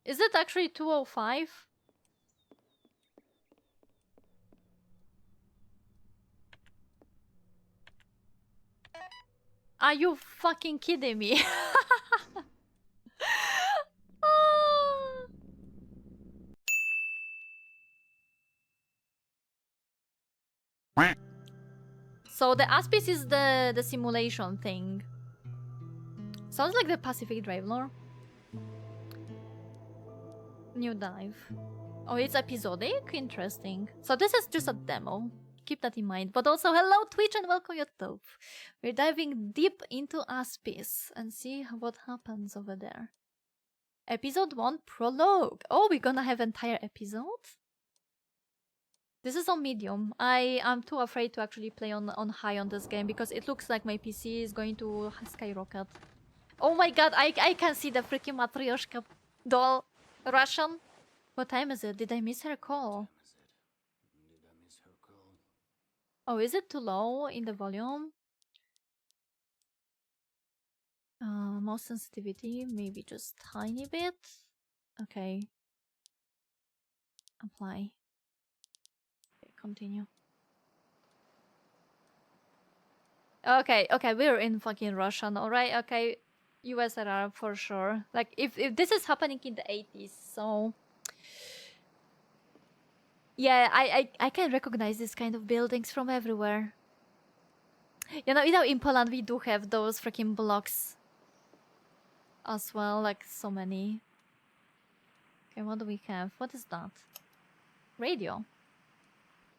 Is it actually 2:05? Are you fucking kidding me? Ah. So the ASPIS is the simulation thing. Sounds like the Pacific Drive lore. New dive. Oh, it's episodic? Interesting. So this is just a demo. Keep that in mind. But also, hello Twitch and welcome YouTube. We're diving deep into ASPIS and see what happens over there. Episode 1 Prologue. Oh, we're gonna have entire episode? This is on medium. I'm too afraid to actually play on high on this game because it looks like my PC is going to skyrocket. Oh my god, I can see the freaking Matryoshka doll. Russian. What time is it? Did I miss her call? Oh, is it too low in the volume? Mouse sensitivity, maybe just tiny bit. Okay. Apply. Okay, continue. Okay, we're in fucking Russian, alright? Okay, USSR for sure. Like, if this is happening in the 80s, so... Yeah, I can recognize this kind of buildings from everywhere. You know, in Poland we do have those freaking blocks as well, like so many. Okay, what do we have? What is that? Radio.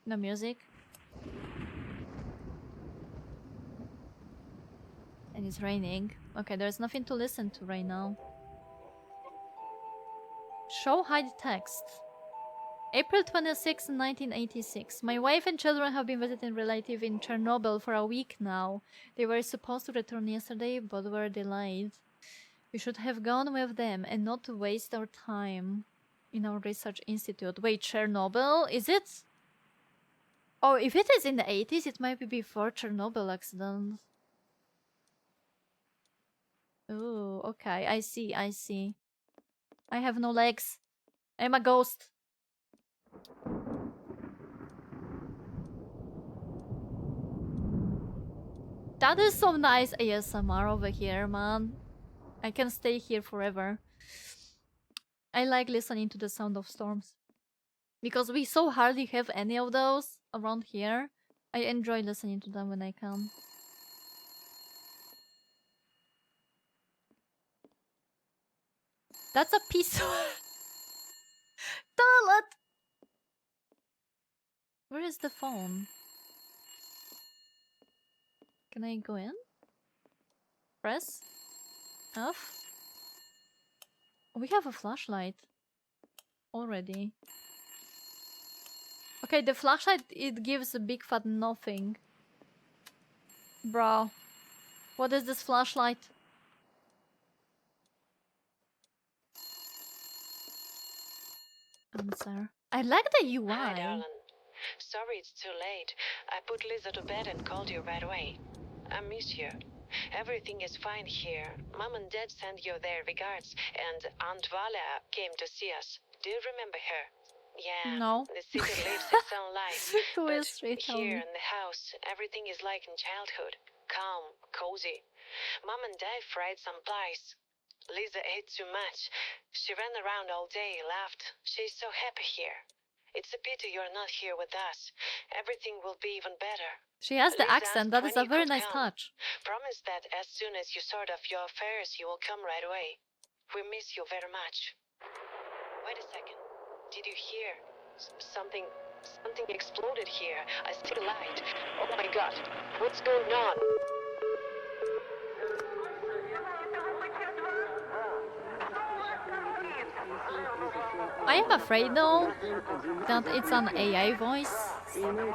No music. And it's raining. Okay, there's nothing to listen to right now. Show hide text. April 26, 1986. My wife and children have been visiting relative in Chernobyl for a week now. They were supposed to return yesterday, but were delayed. We should have gone with them and not to waste our time in our research institute. Wait, Chernobyl? Is it? Oh, if it is in the 80s, it might be before Chernobyl accident. Oh, okay. I see. I have no legs. I'm a ghost. That is some nice ASMR over here, man. I can stay here forever. I like listening to the sound of storms. Because we so hardly have any of those around here. I enjoy listening to them when I can. That's a piece of... toilet! Where is the phone? Can I go in? Press? F? We have a flashlight. Already. Okay, the flashlight, it gives a big fat nothing. Bro. What is this flashlight? Answer. I like the UI. Hi, darling. Sorry it's too late. I put Lisa to bed and called you right away. I miss you. Everything is fine here. Mom and Dad send you their regards, and Aunt Vala came to see us. Do you remember her? Yeah, No. the city lives its own life. Who But is she? Tell here me. in the house, everything is like in childhood. Calm, cozy. Mom and Dad fried some pies. Lisa ate too much. She ran around all day, laughed. She's so happy here. It's a pity you're not here with us. Everything will be even better. She has the Lisa accent. asked That when is a you very could nice come. touch. Promise that as soon as you sort out your affairs, you will come right away. We miss you very much. Wait a second. Did you hear? Something exploded here. I see the light. Oh my god. What's going on? I am afraid though that it's an AI voice,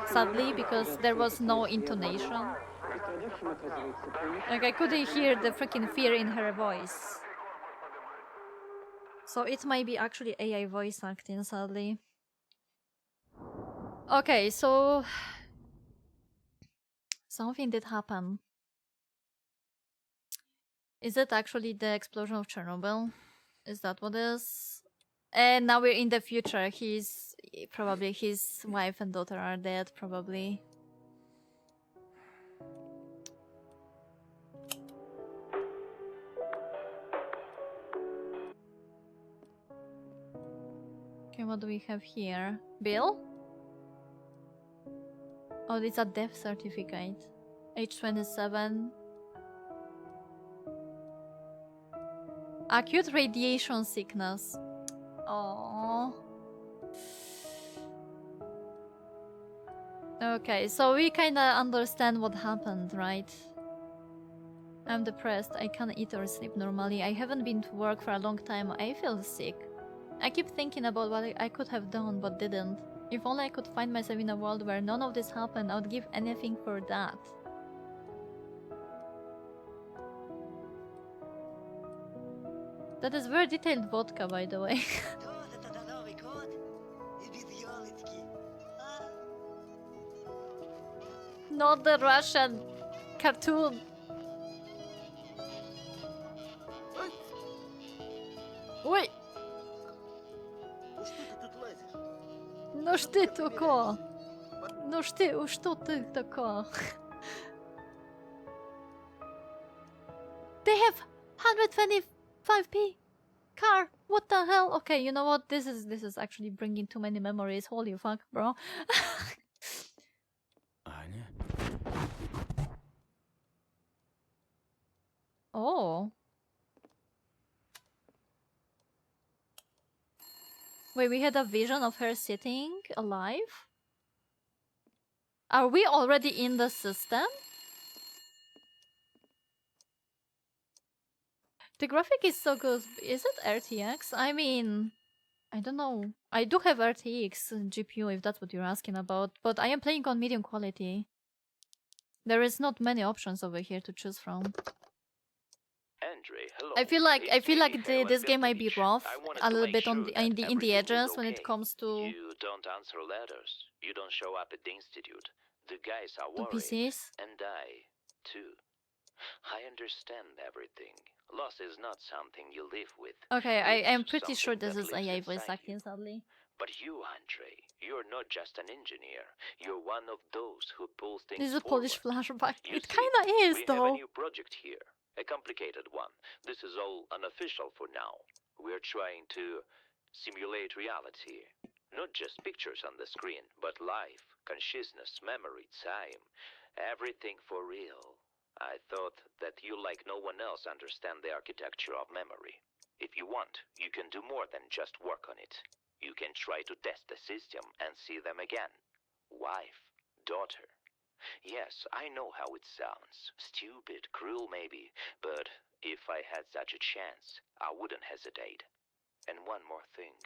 sadly, because there was no intonation. Like I couldn't hear the freaking fear in her voice. So it might be actually AI voice acting, sadly. Okay, so something did happen. Is it actually the explosion of Chernobyl? Is that what it is? And now we're in the future. Probably his wife and daughter are dead, probably. Okay, what do we have here? Bill? Oh, it's a death certificate. Age 27. Acute radiation sickness. Oh. Okay, so we kinda understand what happened, right? I'm depressed. I can't eat or sleep normally. I haven't been to work for a long time. I feel sick. I keep thinking about what I could have done but didn't. If only I could find myself in a world where none of this happened, I would give anything for that. That is very detailed vodka, by the way. Not the Russian cartoon. Ой! Ну ж ты тако? Ну ж ты, что ты тако? They have 125p car. What the hell? Okay, you know what? This is actually bringing too many memories. Holy fuck, bro. Аня? Oh. Wait, we had a vision of her sitting alive? Are we already in the system? The graphic is so good. Is it RTX? I mean, I don't know. I do have RTX GPU if that's what you're asking about, but I am playing on medium quality. There is not many options over here to choose from. Andre, hello. I feel like Mikhail this game might be Albertovich. rough I wanted a to little make bit sure on that in the everything is edges when it okay. comes to You don't answer letters. You don't show up at the institute. The guys are worried. PCs. And I, too. I understand everything. Loss is not something you live with. Okay, I am It's pretty sure something this that is lives AI voice inside acting, you. sadly. But you, Andre, you're not just an engineer. You're one of those who pulls things This is a forward. Polish flashback. You It see, kinda is, we have a though. new project here. A complicated one. This is all unofficial for now. We're trying to simulate reality. Not just pictures on the screen, but life, consciousness, memory, time. Everything for real. I thought that you, like no one else, understand the architecture of memory. If you want, you can do more than just work on it. You can try to test the system and see them again. Wife, daughter. Yes, I know how it sounds. Stupid, cruel maybe, but if I had such a chance, I wouldn't hesitate. And one more thing.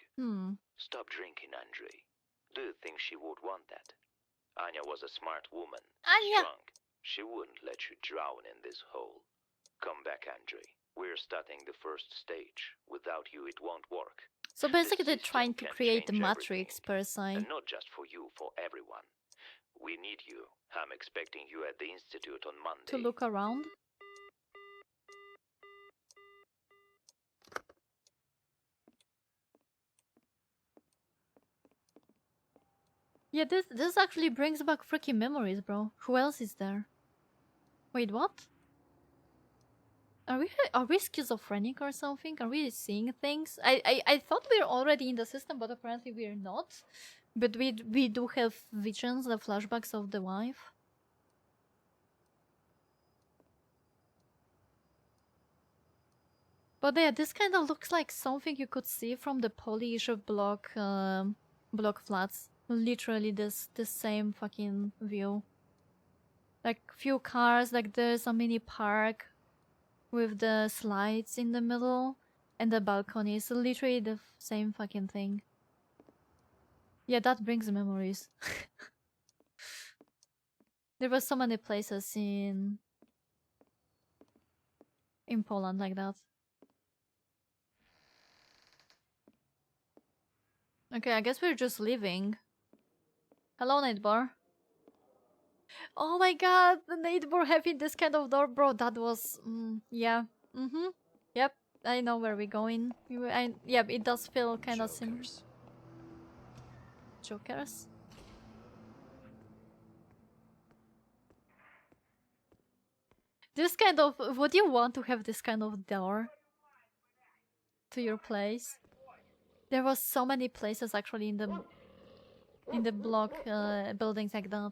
Stop drinking, Andre. Do you think she would want that? Anya was a smart woman. Anya! Strong. She wouldn't let you drown in this hole. Come back, Andre. We're starting the first stage. Without you, it won't work. So basically they're This trying system to can create the change Matrix everything. per se. And not just for you, for everyone. We need you. I'm expecting you at the institute on Monday. To look around. Yeah, this actually brings back freaking memories, bro. Who else is there? Wait, what? Are we schizophrenic or something? Are we seeing things? I thought we were already in the system, but apparently we are not. But we do have visions, the flashbacks of the wife. But yeah, this kind of looks like something you could see from the Polish block flats. Literally this same fucking view. Like few cars, like there's a mini park with the slides in the middle and the balcony. So literally the same fucking thing. Yeah, that brings memories. There were so many places in Poland like that. Okay, I guess we're just leaving. Hello, Nightbar. Oh my god, the Nightbar having this kind of door, bro. That was, yeah. Yep. I know where we're going. Yeah, it does feel kind of similar. Jokers? This kind of... Would you want to have this kind of door to your place? There was so many places actually in the block buildings like that.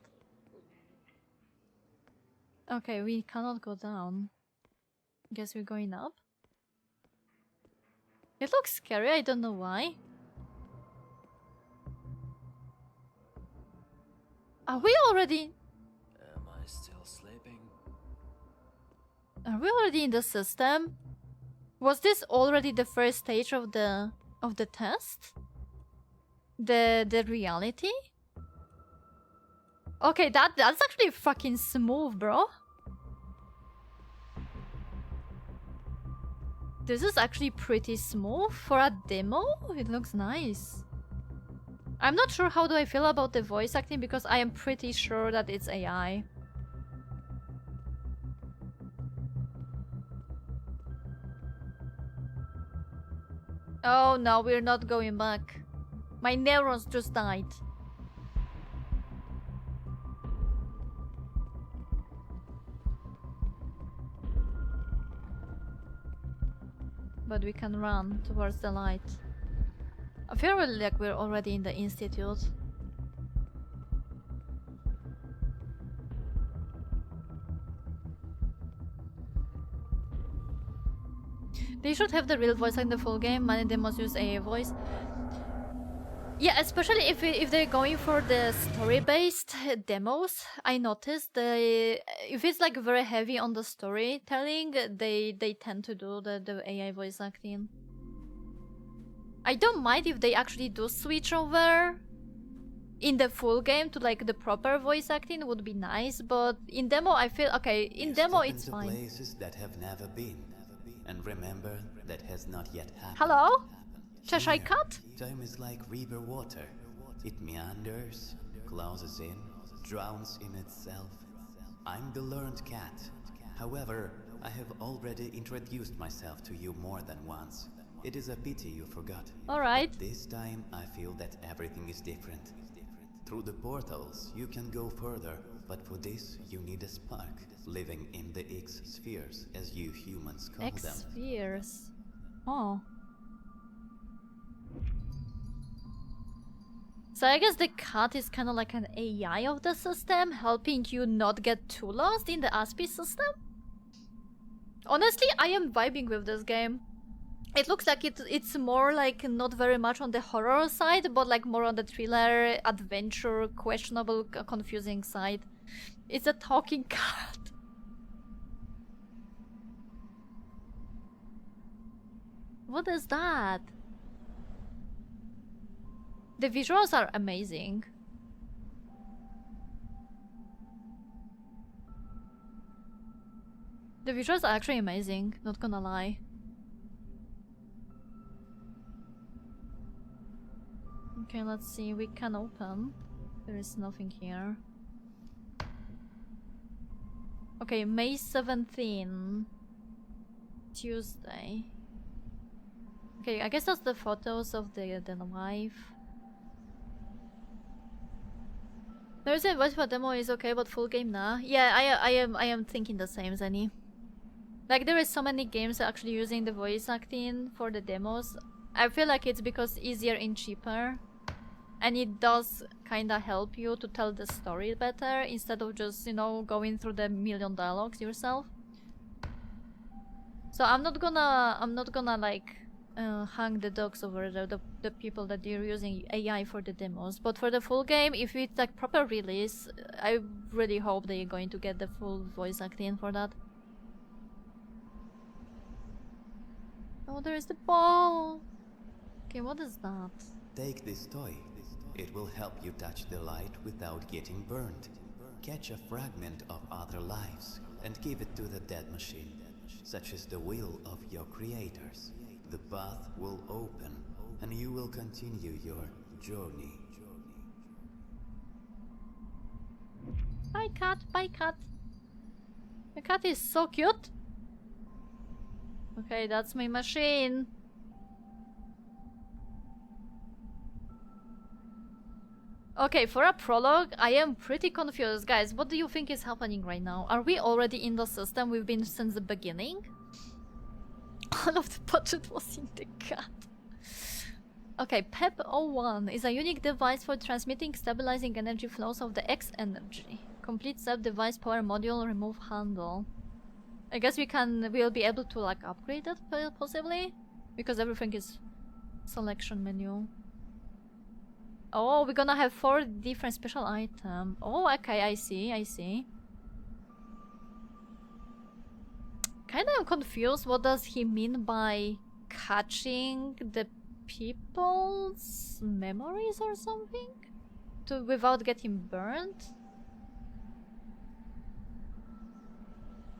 Okay, we cannot go down. Guess we're going up. It looks scary, I don't know why. Are we already... Am I still sleeping? Are we already in the system? Was this already the first stage of the test? The reality? Okay, that's actually fucking smooth, bro. This is actually pretty smooth for a demo. It looks nice. I'm not sure how do I feel about the voice acting because I am pretty sure that it's AI. Oh no, we're not going back. My neurons just died. But we can run towards the light. I feel really like we're already in the institute. They should have the real voice like the full game, and they must use AI voice. Yeah, especially if they're going for the story-based demos. I noticed if it's like very heavy on the storytelling, they tend to do the AI voice acting. I don't mind if they actually do switch over in the full game to like the proper voice acting would be nice, but in demo I feel okay. In demo it's fine. Places that have never been, and remember that has not yet happened. Hello? Cheshire Cat? Time is like river water. It meanders, closes in, drowns in itself. I'm the learned cat. However, I have already introduced myself to you more than once. It is a pity you forgot. Alright. But this time I feel that everything is different. Through the portals you can go further, but for this you need a spark, living in the X-spheres, as you humans call them. X-spheres. Oh. So I guess the cat is kind of like an AI of the system, helping you not get too lost in the ASPIS system? Honestly, I am vibing with this game. It looks like it's more like not very much on the horror side, but like more on the thriller, adventure, questionable, confusing side. It's a talking cat. What is that? The visuals are amazing. The visuals are actually amazing, not gonna lie. Okay, let's see, we can open. There is nothing here. Okay, May 17. Tuesday. Okay, I guess that's the photos of the wife. There's a voice for demo is okay, but full game nah. Yeah, I am thinking the same, Zenny. Like there is so many games actually using the voice acting for the demos. I feel like it's because easier and cheaper. And it does kinda help you to tell the story better instead of just, you know, going through the million dialogues yourself. So I'm not gonna like hang the dogs over the people that they're using AI for the demos. But for the full game, if it's like proper release, I really hope they're going to get the full voice acting for that. Oh, there is the ball. Okay, what is that? Take this toy. It will help you touch the light without getting burned. Catch a fragment of other lives and give it to the dead machine, such as the will of your creators. The path will open and you will continue your journey. Bye cat, bye cat. The cat is so cute. Okay, that's my machine. Okay, for a prologue, I am pretty confused. Guys, what do you think is happening right now? Are we already in the system we've been since the beginning? All of the budget was in the cut. Okay, PEP-01 is a unique device for transmitting stabilizing energy flows of the X energy. Complete self-device power module, remove handle. I guess we'll be able to like upgrade it possibly? Because everything is selection menu. Oh, we're gonna have 4 different special items. Oh, okay, I see. Kinda am confused. What does he mean by catching the people's memories or something? Without getting burned?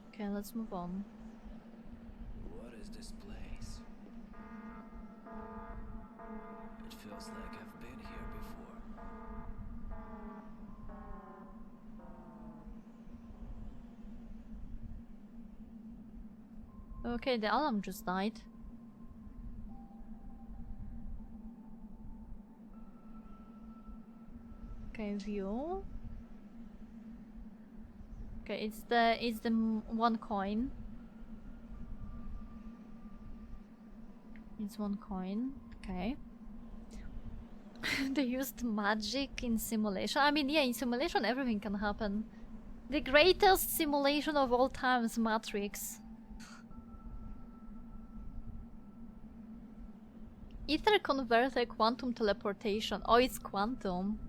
Okay, let's move on. What is this place? It feels like I've been here before. Okay, the alarm just died. Okay, view. Okay, it's the 1 coin. It's 1 coin. Okay. They used magic in simulation. I mean, yeah, in simulation everything can happen. The greatest simulation of all times, Matrix. Ether converter quantum teleportation. Oh, it's quantum.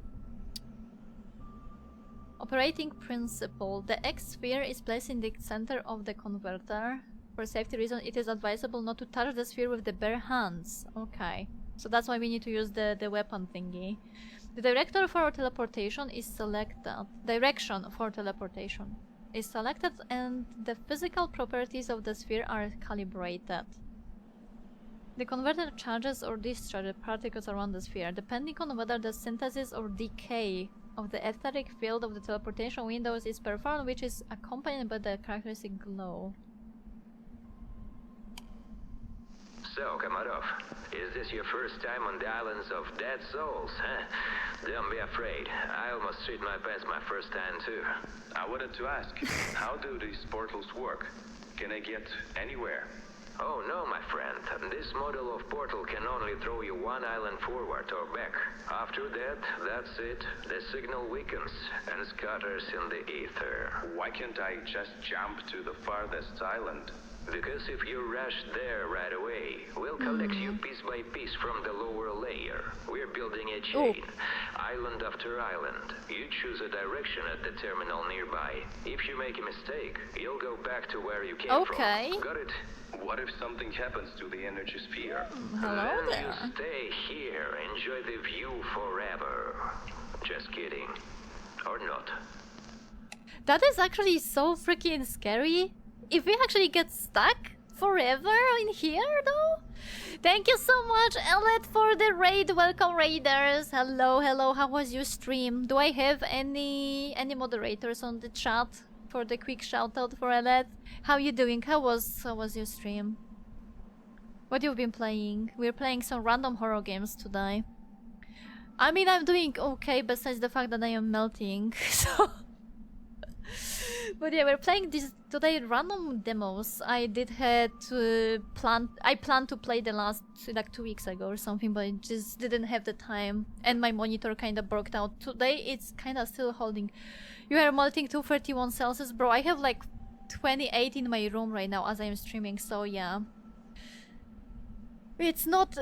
Operating principle. The X sphere is placed in the center of the converter. For safety reasons, it is advisable not to touch the sphere with the bare hands. Okay. So that's why we need to use the weapon thingy. The director for teleportation is selected. Direction for teleportation is selected and the physical properties of the sphere are calibrated. The converter charges or discharges particles around the sphere, depending on whether the synthesis or decay of the etheric field of the teleportation windows is performed, which is accompanied by the characteristic glow. So, Kamarov, is this your first time on the Islands of Dead Souls, huh? Don't be afraid. I almost shit my pants my first time, too. I wanted to ask, how do these portals work? Can I get anywhere? Oh no, my friend. This model of portal can only throw you 1 island forward or back. After that, that's it. The signal weakens and scatters in the ether. Why can't I just jump to the farthest island? Because if you rush there right away, we'll collect you piece by piece from the lower layer. We're building a chain, island after island. You choose a direction at the terminal nearby. If you make a mistake, you'll go back to where you came from. Got it? What if something happens to the energy sphere? Hello Then there. you stay here, enjoy the view forever. Just kidding. Or not. That is actually so freaking scary. If we actually get stuck forever in here, though? Thank you so much, Ellet, for the raid. Welcome, raiders. Hello, hello. How was your stream? Do I have any moderators on the chat for the quick shout out for Ellet? How you doing? How was your stream? What you've been playing? We're playing some random horror games today. I mean, I'm doing okay besides the fact that I am melting. So. But yeah, we're playing these today random demos. I planned to play the last like 2 weeks ago or something, but I just didn't have the time and my monitor kind of broke out. Today it's kind of still holding. You are melting 231 Celsius, bro. I have like 28 in my room right now as I am streaming, so yeah. It's not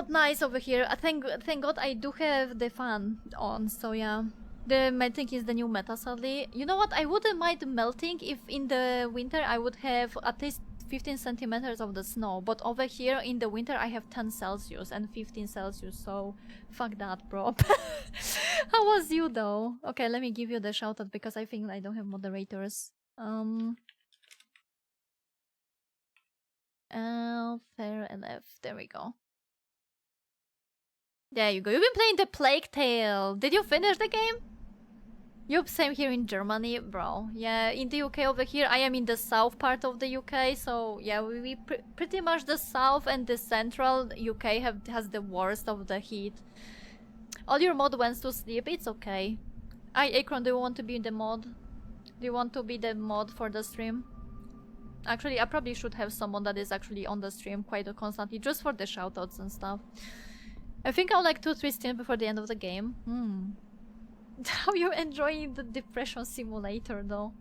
nice over here. Thank God I do have the fan on, so yeah. The melting is the new meta, sadly. You know what? I wouldn't mind melting if in the winter I would have at least 15 centimeters of the snow. But over here in the winter I have 10 Celsius and 15 Celsius, so fuck that, bro. How was you though? Okay, let me give you the shoutout because I think I don't have moderators. Fair enough. There we go. There you go. You've been playing the Plague Tale. Did you finish the game? Yup, same here in Germany, bro. Yeah, in the UK over here, I am in the south part of the UK, so yeah, we pretty much the south and the central UK has the worst of the heat. All your mod went to sleep, it's okay. Akron, do you want to be in the mod? Do you want to be the mod for the stream? Actually, I probably should have someone that is actually on the stream quite constantly, just for the shoutouts and stuff. I think I'll like 2-3 streams before the end of the game. How you enjoying the depression simulator though?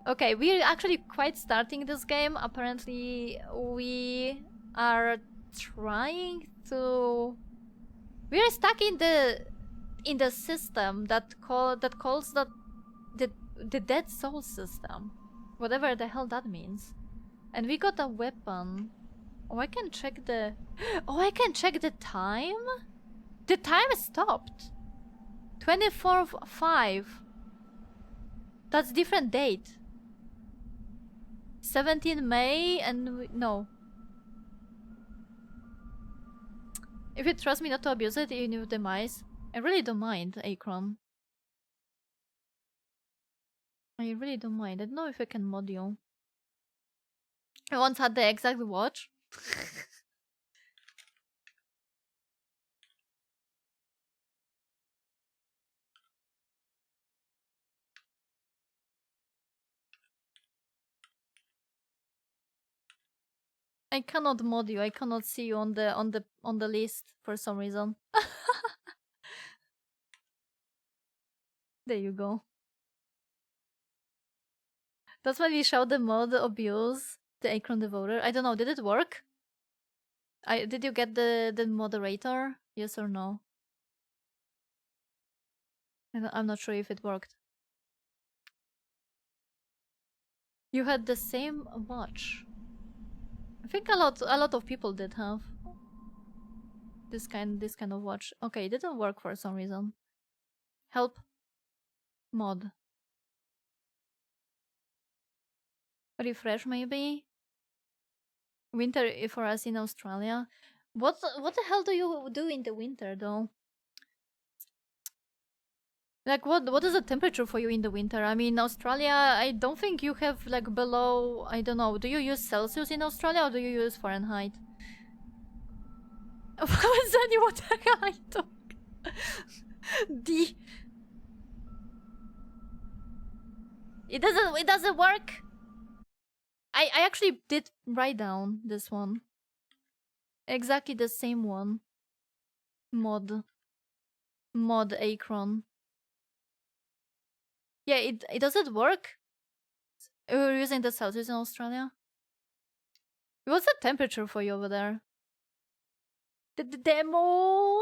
Okay, we're actually quite starting this game. Apparently we are trying to... We're stuck in the system that calls the Dead Soul system. Whatever the hell that means. And we got a weapon. Oh, I can check the... Oh, I can check the time? The time stopped. 24/5. That's different date. 17 May and... No. If you trust me not to abuse it, even with the mice. I really don't mind, Akron. I really don't mind. I don't know if I can mod you. I once had the exact watch. I cannot mod you. I cannot see you on the list for some reason. There you go. That's why we showed the mod abuse the Akron Devoter. I don't know. Did it work? Did you get the moderator? Yes or no? I'm not sure if it worked. You had the same watch. I think a lot of people did have this kind of watch. Okay, it didn't work for some reason. Help mod. Refresh maybe. Winter for us in Australia. What the hell do you do in the winter though? Like what is the temperature for you in the winter? I mean, Australia, I don't think you have like below, I don't know, do you use Celsius in Australia or do you use Fahrenheit? What was that? What the hell I talk? It doesn't work. I actually did write down this one. Exactly the same one. Mod Akron. Yeah, it does it work? We're using the Celsius in Australia. What's the temperature for you over there? The demo.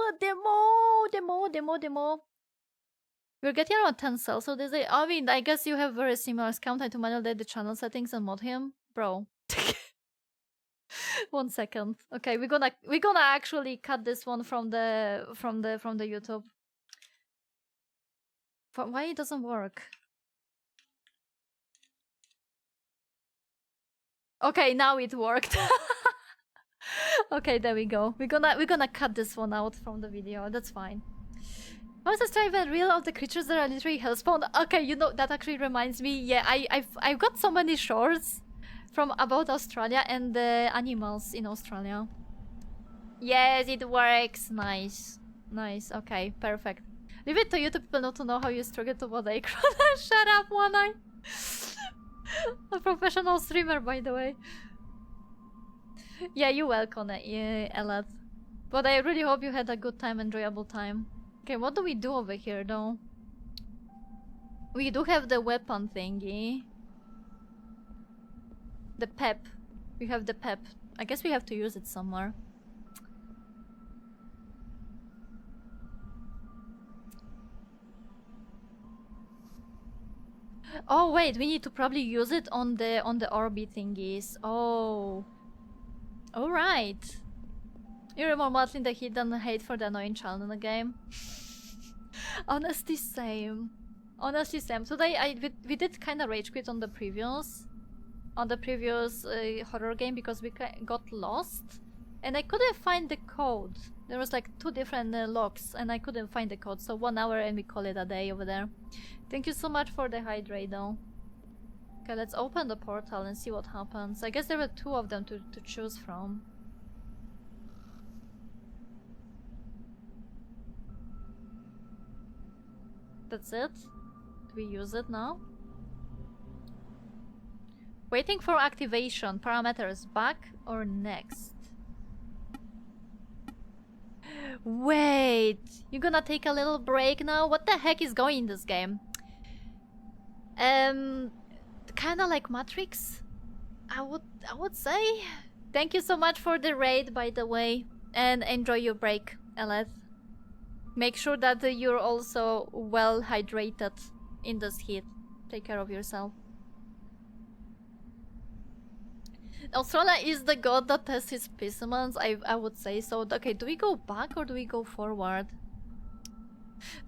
We're getting around 10 Celsius this day. I mean, I guess you have very similar scam time to manually the channel settings and mod him, bro. 1 second. Okay, we're gonna actually cut this one from the YouTube. Why it doesn't work? Okay, now it worked. Okay, there we go. We're gonna cut this one out from the video. That's fine. How is this even real of the creatures that are literally hellspawn? Okay, you know that actually reminds me. Yeah, I've got so many shorts from about Australia and the animals in Australia. Yes, it works. Nice. Okay, perfect. Leave it to you to people not to know how you struggle to mod Akron. Shut up, One Eye. A professional streamer, by the way. Yeah, you're welcome, Elad. But I really hope you had a good time, enjoyable time. Okay, what do we do over here, though? We do have the weapon thingy. The pep. We have the pep. I guess we have to use it somewhere. Oh wait, we need to probably use it on the Orbi thingies. Oh. Alright. You're more modeling the heat than hate for the annoying child in the game. Honestly, same. Today we did kind of rage quit on the previous horror game because we got lost And I couldn't find the code. There was like 2 different locks and I couldn't find the code. So 1 hour and we call it a day over there. Thank you so much for the hydrate though. Okay, let's open the portal and see what happens. I guess there were 2 of them to choose from. That's it? Do we use it now? Waiting for activation. Parameters back or next? Wait, you're gonna take a little break now? What the heck is going in this game? Kinda like Matrix, I would say. Thank you so much for the raid, by the way, and enjoy your break, Eleth. Make sure that you're also well hydrated in this heat. Take care of yourself. Australia is the god that tests his specimens. I would say so. Okay, do we go back or do we go forward?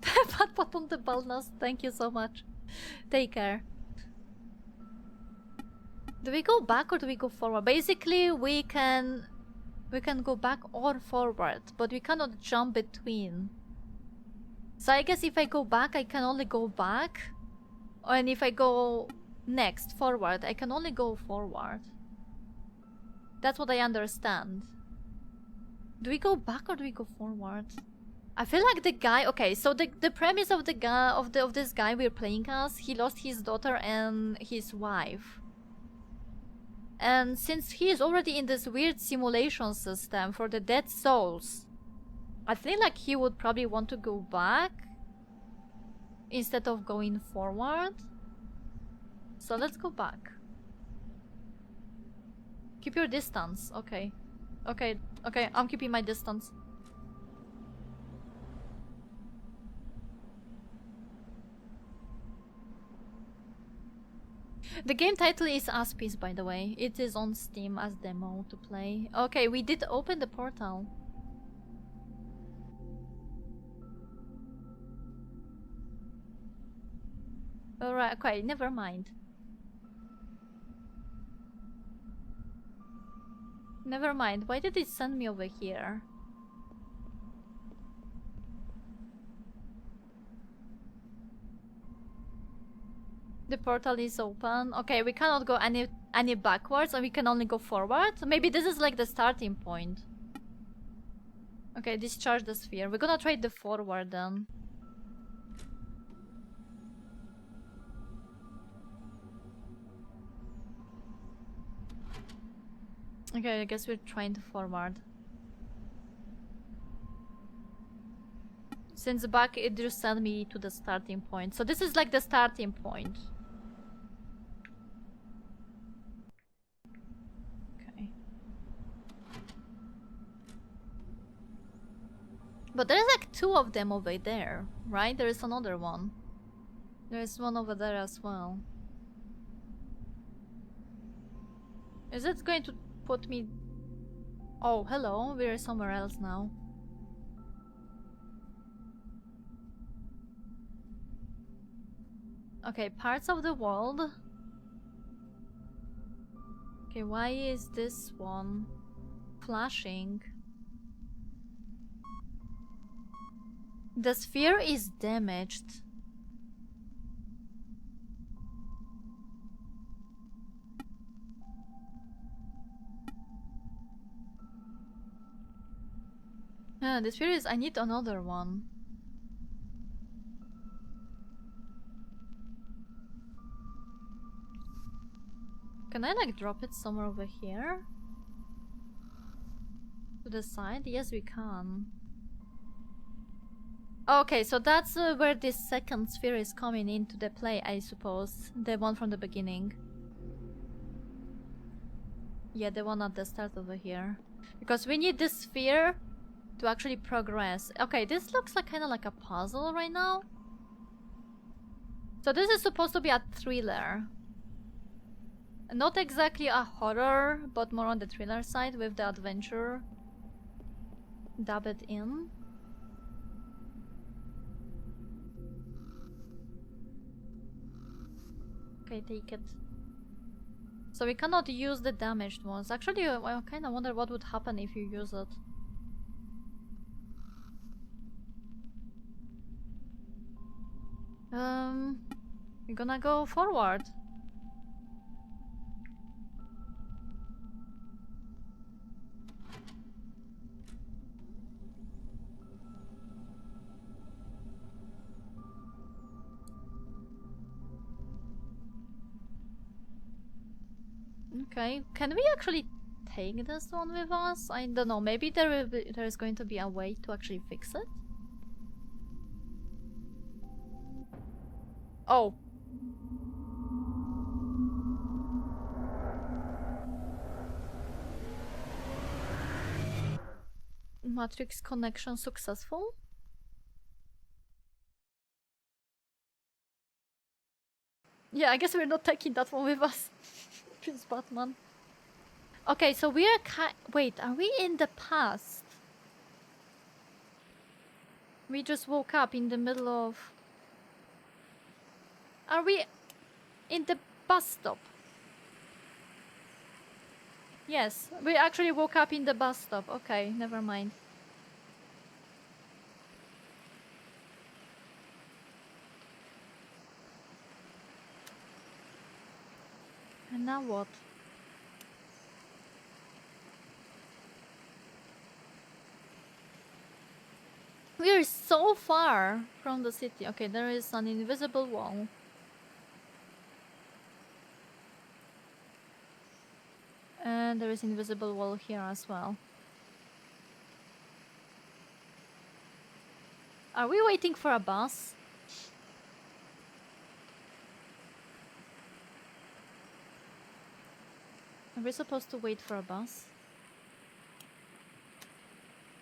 Pat on the baldness. Thank you so much. Take care. Do we go back or do we go forward? Basically, we can go back or forward, but we cannot jump between. So I guess if I go back, I can only go back. And if I go next, forward, I can only go forward. That's what I understand. Do we go back or do we go forward? I feel like the guy... Okay, so the premise of the guy of this guy we're playing as, he lost his daughter and his wife. And since he is already in this weird simulation system for the dead souls, I think like he would probably want to go back instead of going forward. So let's go back. Keep your distance. Okay. Okay, I'm keeping my distance. The game title is ASPIS, by the way. It is on Steam as demo to play. Okay, we did open the portal. Alright, okay, never mind. Never mind. Why did it send me over here? The portal is open. Okay, we cannot go any backwards, and we can only go forward. So maybe this is like the starting point. Okay, discharge the sphere. We're gonna try the forward then. Okay, I guess we're trying to forward. Since back it just sent me to the starting point. So this is like the starting point. Okay. But there's like 2 of them over there, right? There is another one. There's one over there as well. Is it going to put me... Oh, hello. We're somewhere else now. Okay, parts of the world. Okay, why is this one flashing? The sphere is damaged. Yeah, the sphere is... I need another one. Can I like drop it somewhere over here? To the side? Yes, we can. Okay, so that's where this second sphere is coming into the play, I suppose. The one from the beginning. Yeah, the one at the start over here. Because we need this sphere to actually progress. Okay, this looks like kind of like a puzzle right now. So this is supposed to be a thriller. Not exactly a horror, but more on the thriller side with the adventure dubbed in. Okay, take it. So we cannot use the damaged ones. Actually, I kind of wonder what would happen if you use it. We're gonna go forward. Okay, can we actually take this one with us? I don't know. Maybe there is going to be a way to actually fix it. Oh. Matrix connection successful. Yeah, I guess we're not taking that one with us. Prince Batman. Okay, so we are wait, are we in the past? We just woke up in the middle of... Are we in the bus stop? Yes, we actually woke up in the bus stop. Okay, never mind. And now what? We are so far from the city. Okay, there is an invisible wall. And there is invisible wall here as well. Are we waiting for a bus? Are we supposed to wait for a bus?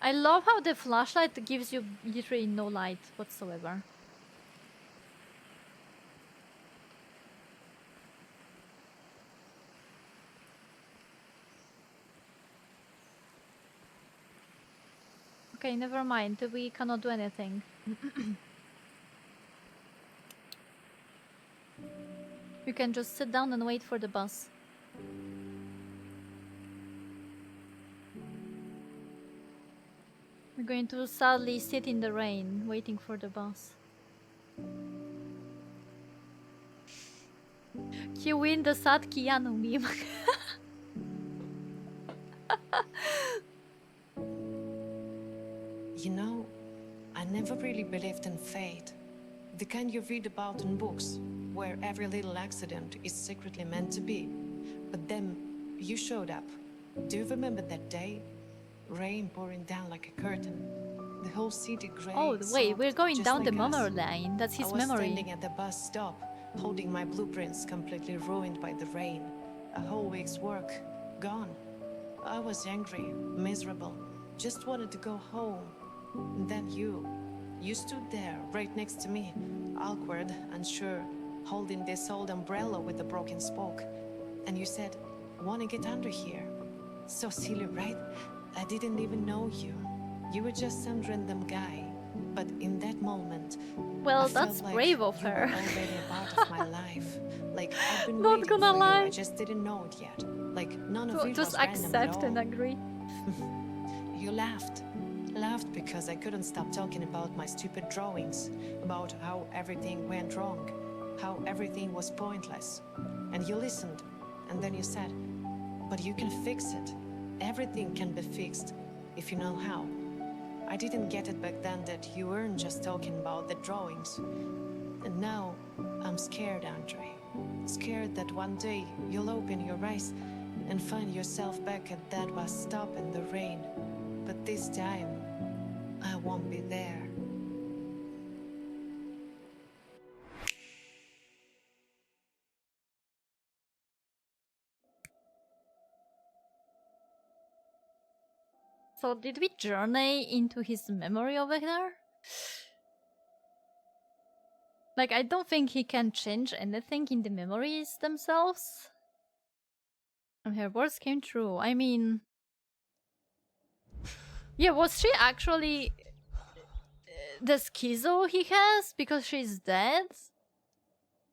I love how the flashlight gives you literally no light whatsoever. Okay, never mind. We cannot do anything. You can just sit down and wait for the bus. We're going to sadly sit in the rain, waiting for the bus. Cue in the sad Keanu meme. You know, I never really believed in fate. The kind you read about in books, where every little accident is secretly meant to be. But then, you showed up. Do you remember that day? Rain pouring down like a curtain. The whole city gray. Oh, wait, we're going just down the like us. memory line. That's his I was memory. standing at the bus stop, holding my blueprints completely ruined by the rain. A whole week's work, gone. I was angry, miserable, just wanted to go home. And then you stood there, right next to me, awkward, unsure, holding this old umbrella with a broken spoke. And you said, "Wanna get under here?" So silly, right? I didn't even know you. You were just some random guy. But in that moment, Well, I felt that's like brave of you her. were already a part of my life. Like I've been Not waiting gonna for lie. you. I just didn't know it yet. Like none of So it just was random at accept and all. agree. You laughed because I couldn't stop talking about my stupid drawings, about how everything went wrong, how everything was pointless. And you listened, and then you said, "But you can fix it. Everything can be fixed, if you know how." I didn't get it back then that you weren't just talking about the drawings. And now, I'm scared, Andre. Scared that one day you'll open your eyes and find yourself back at that bus stop in the rain. But this time, I won't be there. So did we journey into his memory over there? Like, I don't think he can change anything in the memories themselves. And her words came true. I mean... Yeah, was she actually the schizo he has because she's dead?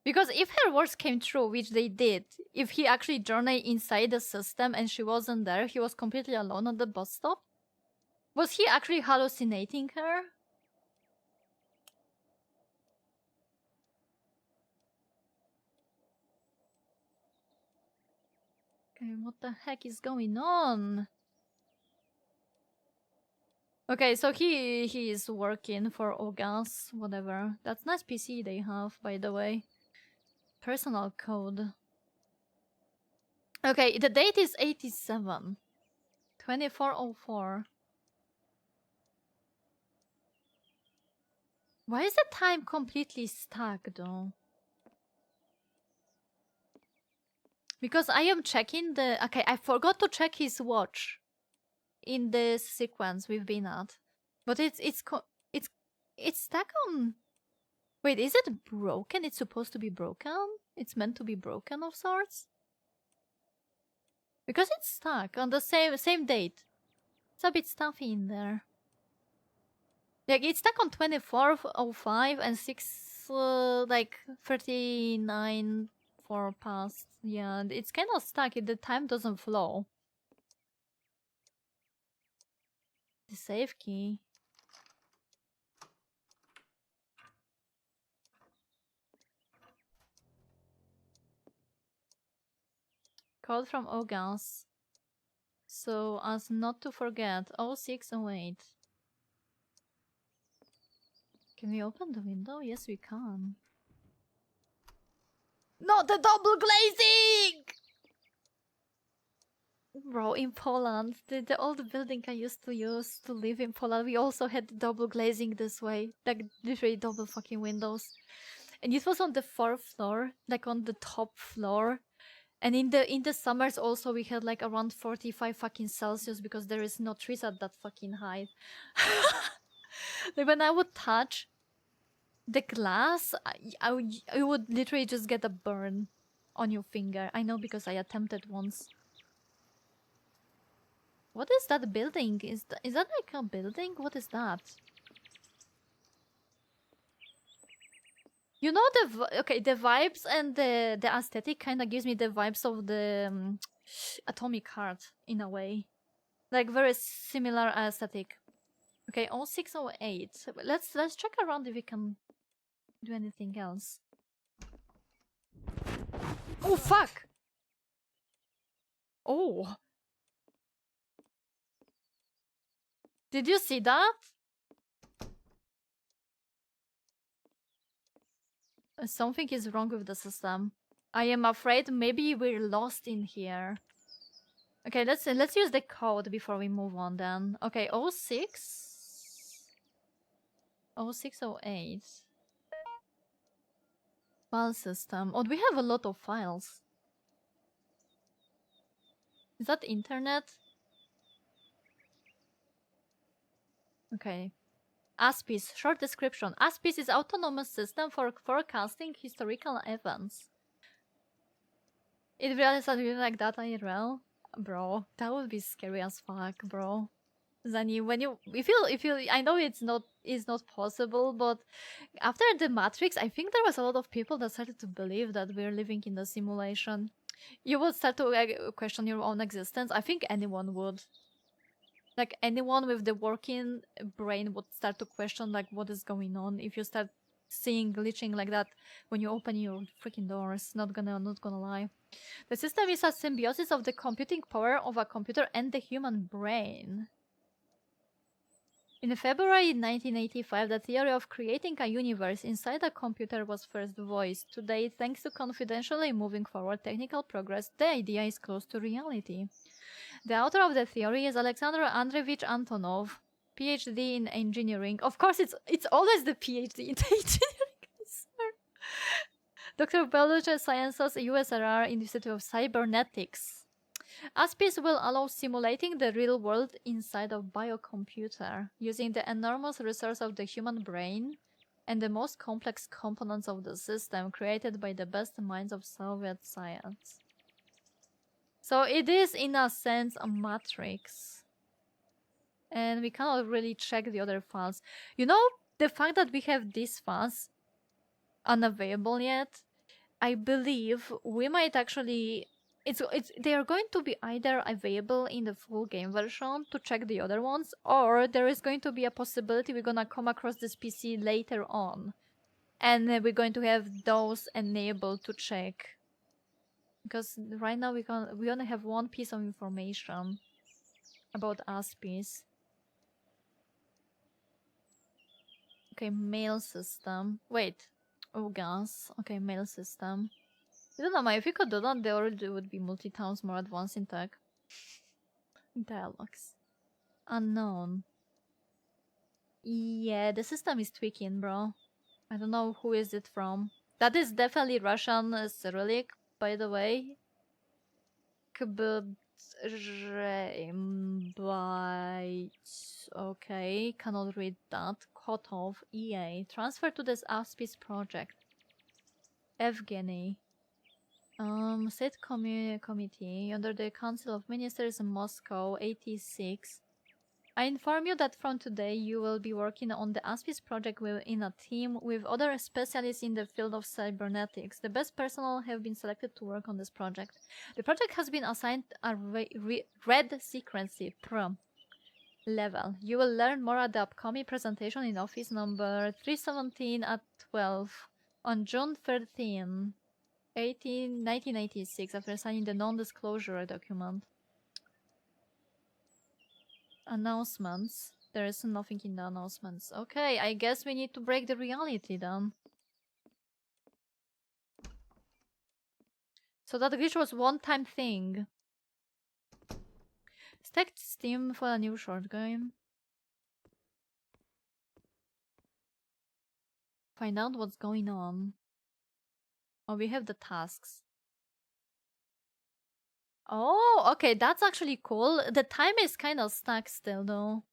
Because if her words came true, which they did, if he actually journeyed inside the system and she wasn't there, he was completely alone at the bus stop. Was he actually hallucinating her? Okay, what the heck is going on? Okay, so he is working for Ogas, whatever. That's nice PC they have, by the way. Personal code. Okay, the date is 87. 2404. Why is the time completely stuck though? Because I am checking the... Okay, I forgot to check his watch in this sequence we've been at. But it's stuck on... Wait, is it broken? It's supposed to be broken? It's meant to be broken of sorts? Because it's stuck on the same date. It's a bit stuffy in there. Like, it's stuck on 24:05 and 6, like, 39 for past. Yeah, it's kind of stuck. The time doesn't flow. The save key. Code from Ogas. So as not to forget. 0608. Can we open the window? Yes, we can. Not the double glazing! Bro, in Poland, the old building I used to live in Poland, we also had double glazing this way. Like, literally double fucking windows. And it was on the 4th floor, like on the top floor. And in the summers also we had like around 45 fucking Celsius because there is no trees at that fucking height. Like when I would touch the glass, I would literally just get a burn on your finger. I know because I attempted once. What is that building? Is that like a building? What is that? You know the vibes and the aesthetic kind of gives me the vibes of the Atomic Heart in a way, like very similar aesthetic. Okay, 0608. Let's check around if we can do anything else. Oh fuck! Oh, did you see that? Something is wrong with the system. I am afraid maybe we're lost in here. Okay, let's use the code before we move on then. Okay, 0608. File system. Oh, we have a lot of files. Is that internet? Okay. ASPIS, short description. ASPIS is autonomous system for forecasting historical events. It really something like that IRL? Bro, that would be scary as fuck, bro. Zani, when you if you I know it's not possible, but after the Matrix, I think there was a lot of people that started to believe that we're living in a simulation. You would start to question your own existence. I think anyone would. Like anyone with the working brain would start to question like what is going on if you start seeing glitching like that when you open your freaking doors. Not gonna lie. The system is a symbiosis of the computing power of a computer and the human brain. In February 1985, the theory of creating a universe inside a computer was first voiced. Today, thanks to confidentially moving forward technical progress, the idea is close to reality. The author of the theory is Alexander Andreevich Antonov, PhD in engineering. Of course, it's always the PhD in engineering. Dr. of Biology Sciences, USSR Institute of Cybernetics. ASPIS will allow simulating the real world inside a biocomputer, using the enormous resource of the human brain and the most complex components of the system created by the best minds of Soviet science. So it is, in a sense, a matrix. And we cannot really check the other files. You know, the fact that we have these files unavailable yet I believe we might actually. They are going to be either available in the full game version to check the other ones, or there is going to be a possibility we're gonna come across this PC later on, and we're going to have those enabled to check. Because right now we only have one piece of information about ASPIS. Okay, mail system. Wait. Oh, gas. Okay, mail system. I don't know, if you could do that, they already would be multi-times more advanced in tech. Dialogues. Unknown. Yeah, the system is tweaking, bro. I don't know who is it from. That is definitely Russian Cyrillic, by the way. Okay, cannot read that. Cut off. EA. Transfer to this ASPIS project. Evgeny. State committee under the Council of Ministers in Moscow, 86. I inform you that from today you will be working on the ASPIS project in a team with other specialists in the field of cybernetics. The best personnel have been selected to work on this project. The project has been assigned a red secrecy level. You will learn more at the upcoming presentation in office number 317 at 12 on June 13, 1986, after signing the non-disclosure document. Announcements. There is nothing in the announcements. Okay, I guess we need to break the reality then. So that glitch was one-time thing. Stack Steam for a new short game. Find out what's going on. Oh, we have the tasks. Oh, okay, that's actually cool. The time is kind of stuck still, though.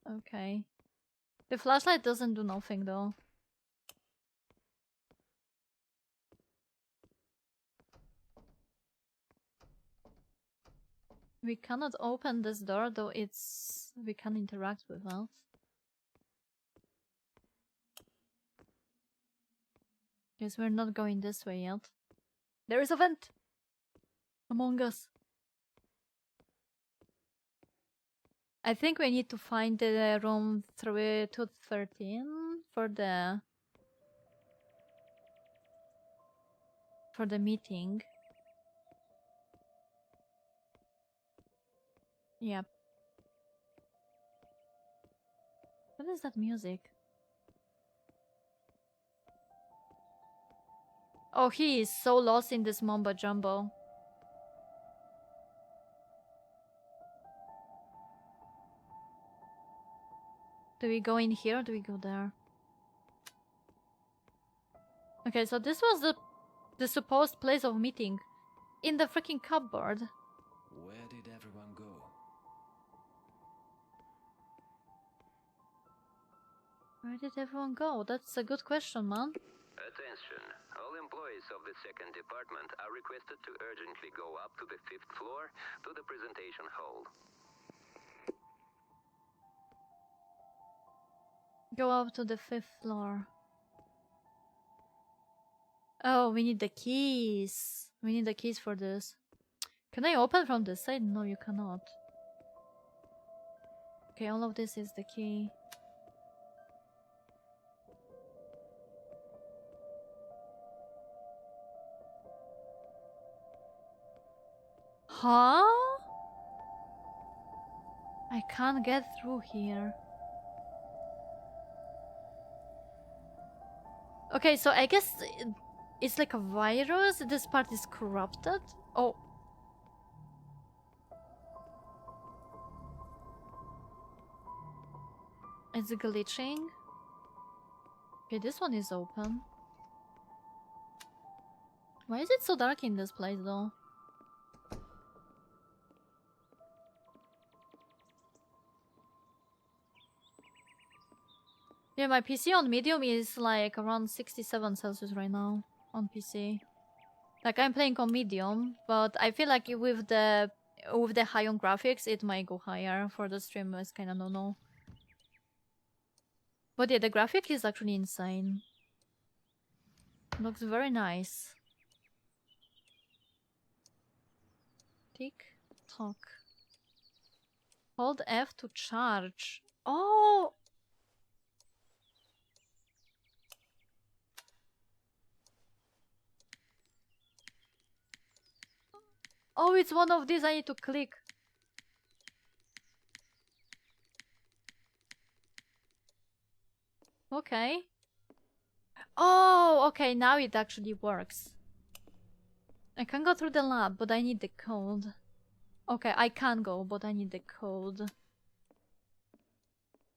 Okay. The flashlight doesn't do nothing, though. We cannot open this door, though we can interact with us. Guess we're not going this way yet. There is a vent! Among us. I think we need to find the room 213 for the meeting. Yep. What is that music? Oh, he is so lost in this mumbo jumbo. Do we go in here or do we go there? Okay, so this was the supposed place of meeting. In the freaking cupboard. Where did everyone go? Where did everyone go? That's a good question, man. Attention. All employees of the second department are requested to urgently go up to the 5th floor to the presentation hall. Go up to the 5th floor. Oh, we need the keys. We need the keys for this. Can I open from this side? No, you cannot. Okay, all of this is the key. Huh? I can't get through here. Okay, so I guess it's like a virus. This part is corrupted. Oh. It's glitching. Okay, this one is open. Why is it so dark in this place though? Yeah, my PC on medium is like around 67 Celsius right now on PC. Like I'm playing on medium, but I feel like with the high on graphics, it might go higher. For the stream, it's kind of no. But yeah, the graphic is actually insane. Looks very nice. Tick tock. Hold F to charge. Oh! Oh, it's one of these I need to click. Okay. Oh, okay, now it actually works. I can go through the lab, but I need the code. Okay, I can go, but I need the code.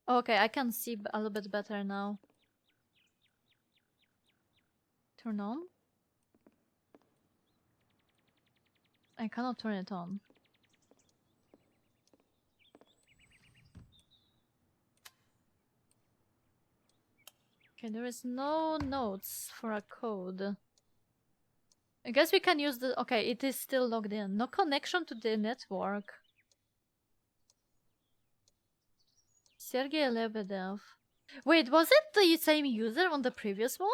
Okay, I can see a little bit better now. Turn on? I cannot turn it on. Okay, there is no notes for a code. I guess we can use the... Okay, it is still logged in. No connection to the network. Sergey Lebedev. Wait, was it the same user on the previous one?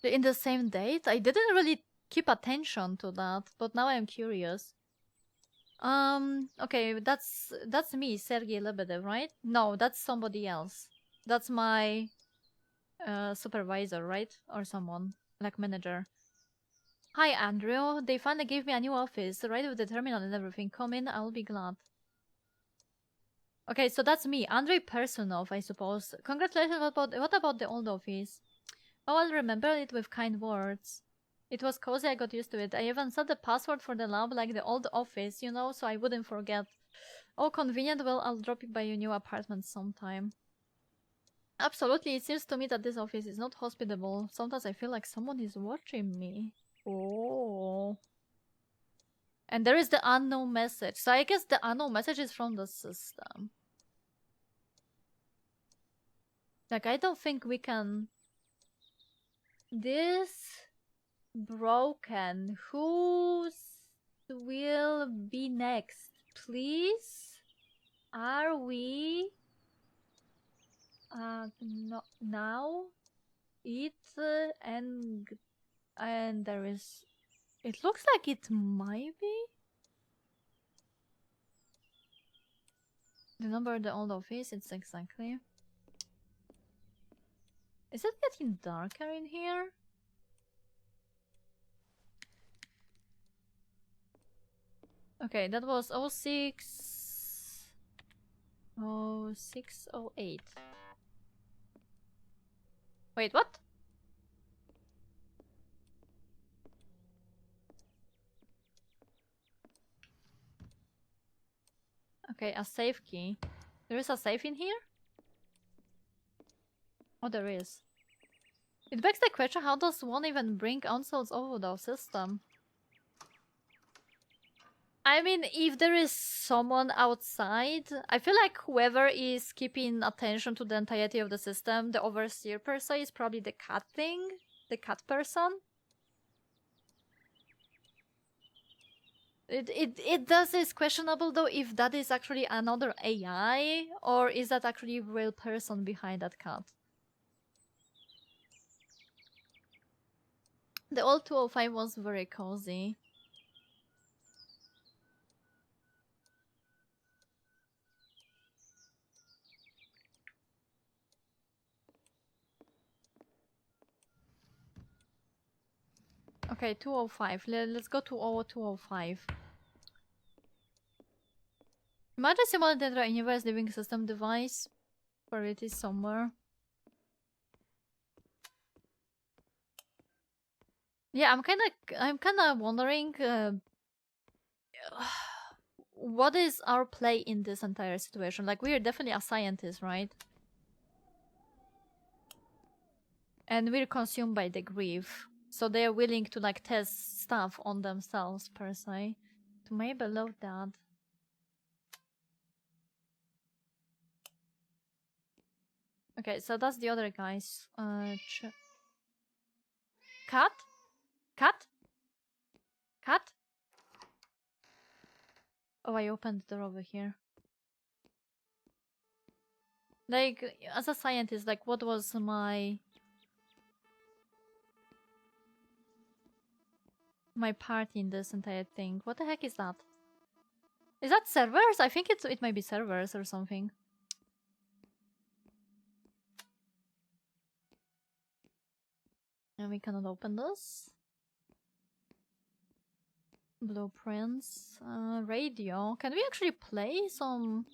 In the same date? I didn't really keep attention to that, but now I'm curious. Okay, that's me, Sergey Lebedev, right? No, that's somebody else. That's my supervisor, right? Or someone, like manager. Hi, Andrew. They finally gave me a new office, right with the terminal and everything. Come in, I'll be glad. Okay, so that's me, Andrei Personov, I suppose. Congratulations, what about the old office? Oh, I'll remember it with kind words. It was cozy, I got used to it. I even set the password for the lab like the old office, you know, so I wouldn't forget. Oh, convenient. Well, I'll drop it by your new apartment sometime. Absolutely, it seems to me that this office is not hospitable. Sometimes I feel like someone is watching me. Oh. And there is the unknown message. So I guess the unknown message is from the system. Like, I don't think we can... This... broken. Who will be next? Please? Are we... no, now? It and there is... It looks like it might be? The number of the old office, it's exactly... Is it getting darker in here? Okay, that was 06... 0608. Wait, what? Okay, a safe key. There is a safe in here? Oh, there is. It begs the question, how does one even bring consoles over the system? I mean, if there is someone outside, I feel like whoever is keeping attention to the entirety of the system, the overseer per se, is probably the cat thing, the cat person. It does is questionable though if that is actually another AI or is that actually a real person behind that cat. The old 205 was very cozy. Okay, 205. Let's go to 205. Imagine simulated universe living system device. Where it is somewhere. Yeah, I'm kinda wondering what is our play in this entire situation? Like, we are definitely a scientist, right? And we're consumed by the grief. So they're willing to like test stuff on themselves per se. To maybe load that. Okay, so that's the other guys. Cat? Cat? Cat? Oh, I opened the door over here. Like, as a scientist, like, what was my part in this entire thing? What the heck is that? Is that servers? I think it might be servers or something. And we cannot open this. Blueprints. Radio. Can we actually play some?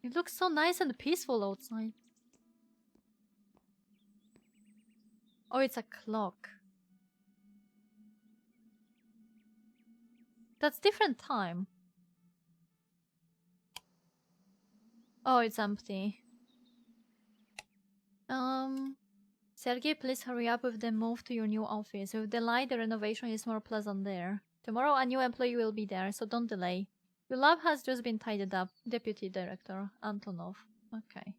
It looks so nice and peaceful outside. Oh, it's a clock. That's different time. Oh, it's empty. Sergey, please hurry up with the move to your new office. With the light, the renovation is more pleasant there. Tomorrow a new employee will be there, so don't delay. Your lab has just been tidied up. Deputy Director Antonov. Okay.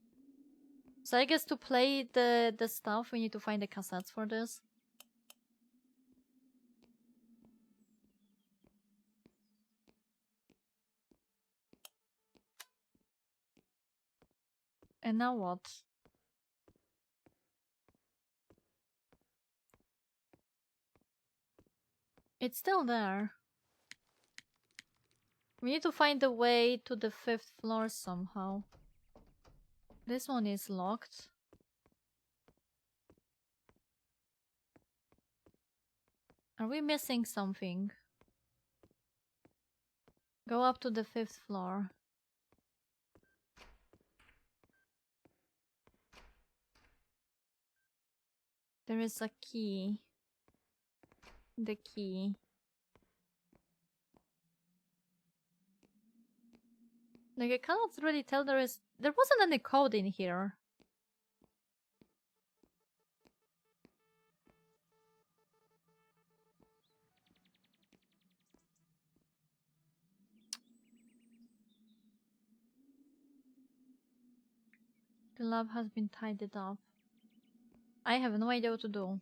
So I guess to play the stuff, we need to find the cassettes for this. And now what? It's still there. We need to find the way to the 5th floor somehow. This one is locked. Are we missing something? Go up to the 5th floor. There is a key. The key. Like, I cannot really tell there wasn't any code in here. The lab has been tidied up. I have no idea what to do.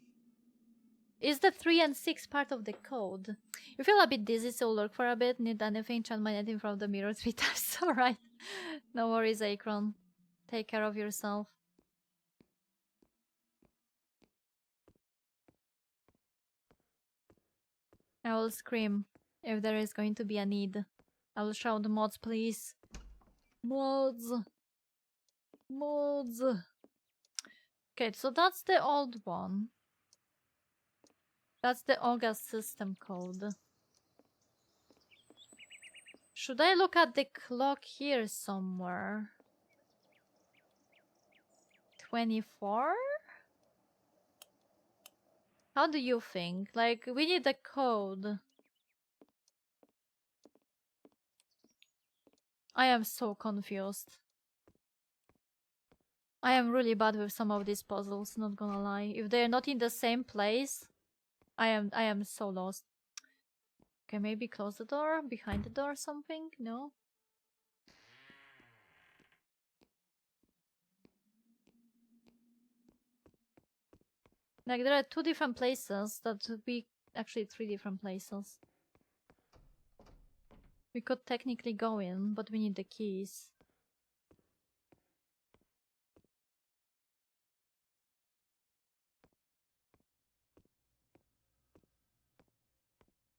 Is the 3 and 6 part of the code? You feel a bit dizzy, so lurk for a bit. Need anything? Chant my net in front of the mirror 3 times. Alright. No worries, Akron. Take care of yourself. I will scream if there is going to be a need. I will shout, mods, please. Mods. Mods. Okay, so that's the old one. That's the August system code. Should I look at the clock here somewhere? 24? How do you think? Like, we need the code. I am so confused. I am really bad with some of these puzzles, not gonna lie. If they're not in the same place, I am so lost. Okay, maybe close the door, behind the door something? No? Like, there are 2 different places that would be actually 3 different places. We could technically go in, but we need the keys.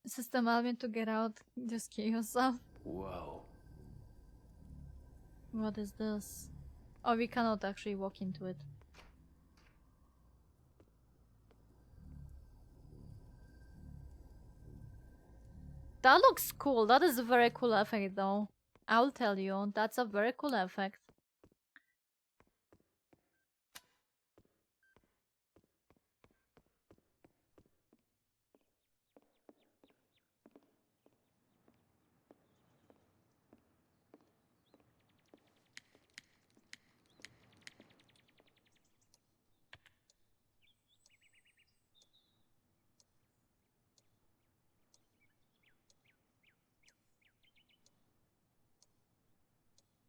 System admin to get out, just kill yourself. Whoa. What is this? Oh, we cannot actually walk into it. That looks cool. That is a very cool effect though. I'll tell you, that's a very cool effect.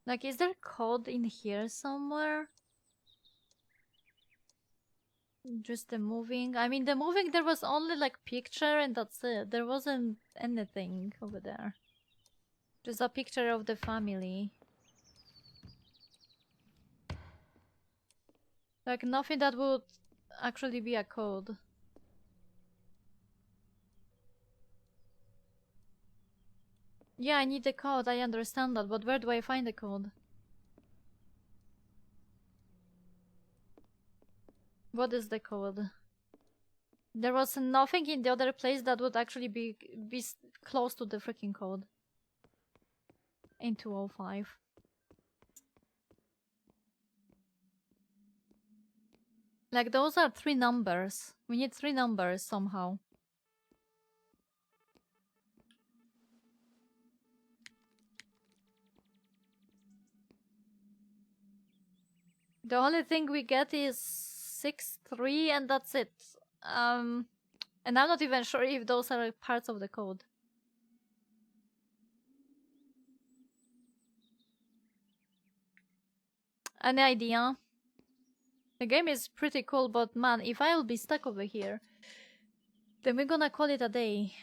Like, is there code in here somewhere? Just the moving. I mean, the moving, there was only like picture and that's it. There wasn't anything over there. Just a picture of the family. Like nothing that would actually be a code. Yeah, I need the code, I understand that, but where do I find the code? What is the code? There was nothing in the other place that would actually be close to the freaking code. In 205. Like those are 3 numbers. We need 3 numbers somehow. The only thing we get is 6-3 and that's it. And I'm not even sure if those are parts of the code. Any idea? The game is pretty cool, but man, if I will be stuck over here, then we're gonna call it a day.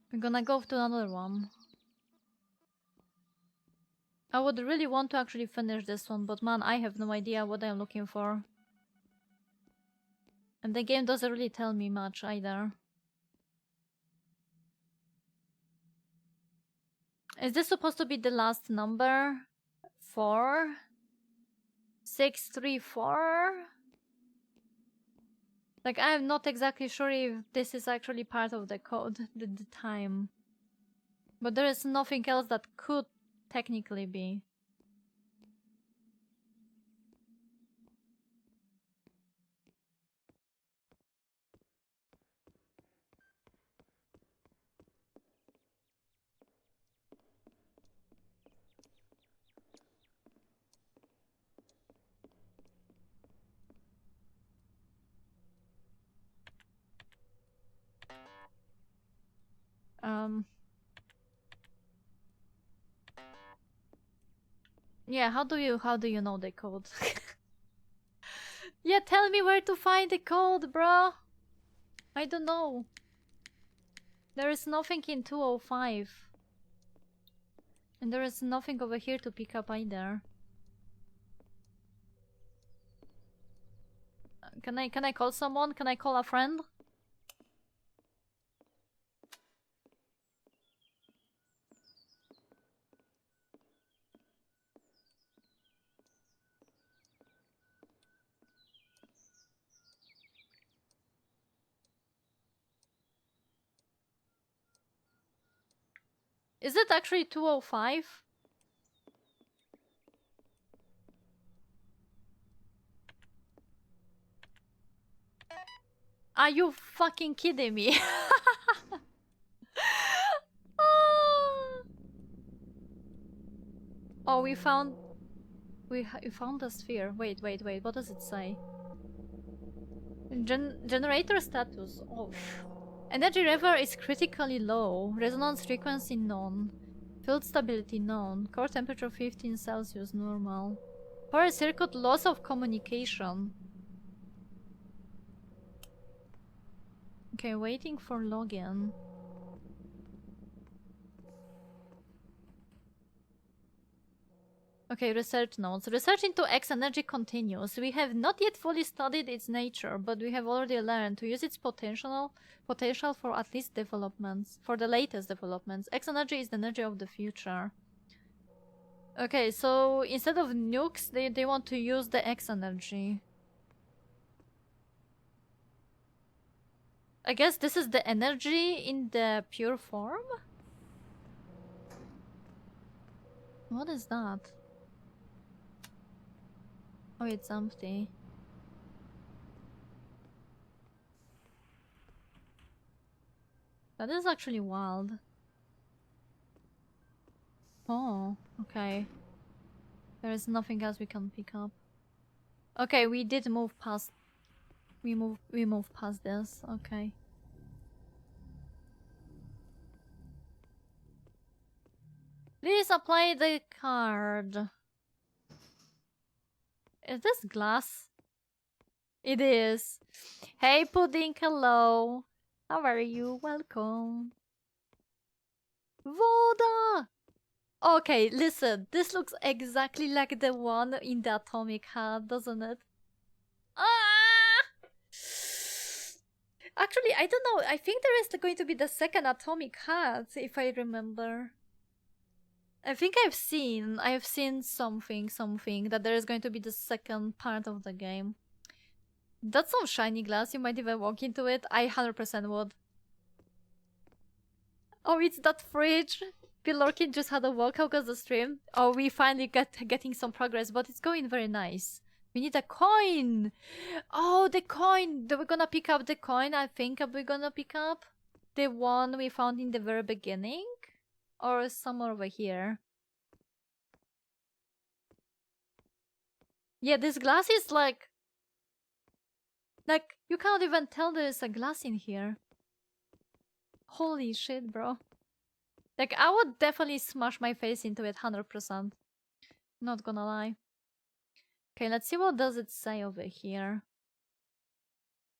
We're gonna go to another one. I would really want to actually finish this one, but man, I have no idea what I'm looking for. And the game doesn't really tell me much either. Is this supposed to be the last number? 4? 634? Like, I'm not exactly sure if this is actually part of the code, the time. But there is nothing else that could technically be. Yeah, how do you know the code? Yeah, tell me where to find the code, bro. I don't know. There is nothing in 205. And there is nothing over here to pick up either. Can I call someone? Can I call a friend? Is it actually 205? Are you fucking kidding me? Oh, we found the sphere. Wait, what does it say? Generator status off. Energy level is critically low. Resonance frequency known. Field stability known. Core temperature 15 Celsius normal. Power circuit loss of communication. Okay, waiting for login. Okay, research notes. Research into X energy continues. We have not yet fully studied its nature, but we have already learned to use its potential for at least developments, for the latest developments. X energy is the energy of the future. Okay, so instead of nukes, they want to use the X energy. I guess this is the energy in the pure form? What is that? Oh, it's empty. That is actually wild. Oh, okay. There is nothing else we can pick up. Okay, we did move past. We moved past this. Okay. Please apply the card. Is this glass? It is. Hey, Pudding, hello. How are you? Welcome. Voda! Okay, listen, this looks exactly like the one in the atomic hat, doesn't it? Ah! Actually, I don't know. I think there is going to be the second atomic hat, if I remember. I think I've seen something that there is going to be the second part of the game. That's some shiny glass. You might even walk into it. I 100% would. Oh, it's that fridge. Pilorkin just had a walkout of the stream. Oh, we finally getting some progress, but it's going very nice. We need a coin. Oh, the coin. We're gonna pick up the coin. I think we're gonna pick up the one we found in the very beginning, or somewhere over here. Yeah, this glass is like you can't even tell there's a glass in here. Holy shit, bro. Like, I would definitely smash my face into it 100%. Not gonna lie. Okay, let's see what does it say over here.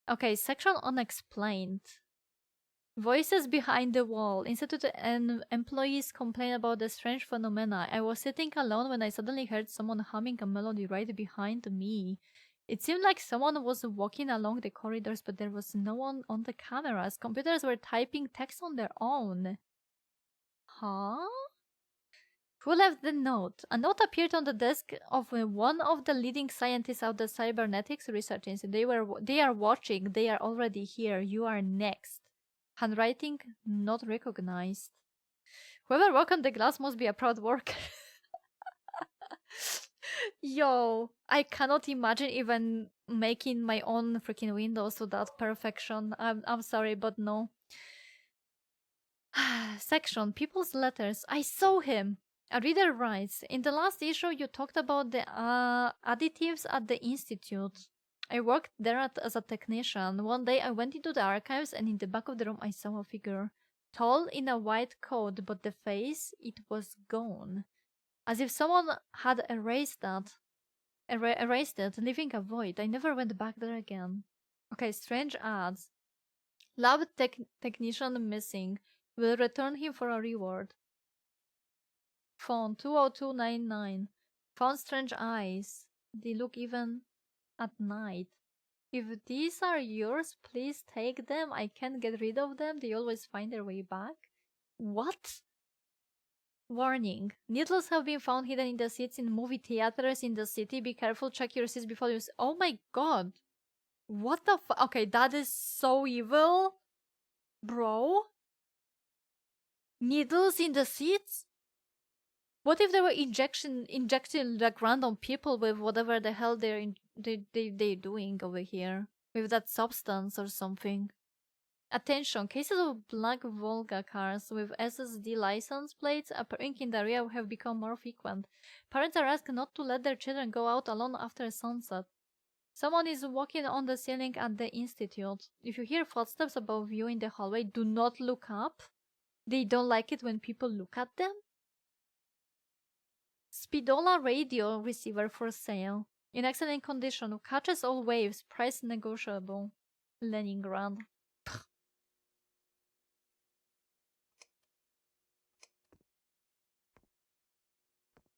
Okay, section unexplained. Voices behind the wall. Institute and employees complain about the strange phenomena. I was sitting alone when I suddenly heard someone humming a melody right behind me. It seemed like someone was walking along the corridors, but there was no one on the cameras. Computers were typing text on their own. Huh? Who left the note? A note appeared on the desk of one of the leading scientists of the cybernetics research institute. They are watching. They are already here. You are next. Handwriting not recognized. Whoever welcomed the glass must be a proud worker. Yo, I cannot imagine even making my own freaking windows to that perfection. I'm sorry, but no. Section People's Letters. I saw him. A reader writes, in the last issue you talked about the additives at the institute. I worked there as a technician. One day I went into the archives and in the back of the room I saw a figure. Tall in a white coat, but the face, it was gone. As if someone had erased it, leaving a void. I never went back there again. Okay, strange ads. Lab technician missing. Will return him for a reward. Phone 20299. Found strange eyes. They look even at night. If these are yours, please take them. I can't get rid of them. They always find their way back. What? Warning. Needles have been found hidden in the seats in movie theaters in the city. Be careful. Check your seats before you... Oh my god. What the fuck? Okay, that is so evil. Bro? Needles in the seats? What if they were injecting like random people with whatever the hell they're doing over here with that substance or something? Attention! Cases of black Volga cars with SSD license plates appearing in the area have become more frequent. Parents are asked not to let their children go out alone after sunset. Someone is walking on the ceiling at the institute. If you hear footsteps above you in the hallway, do not look up. They don't like it when people look at them. Speedola radio receiver for sale. In excellent condition, catches all waves, price negotiable. Leningrad.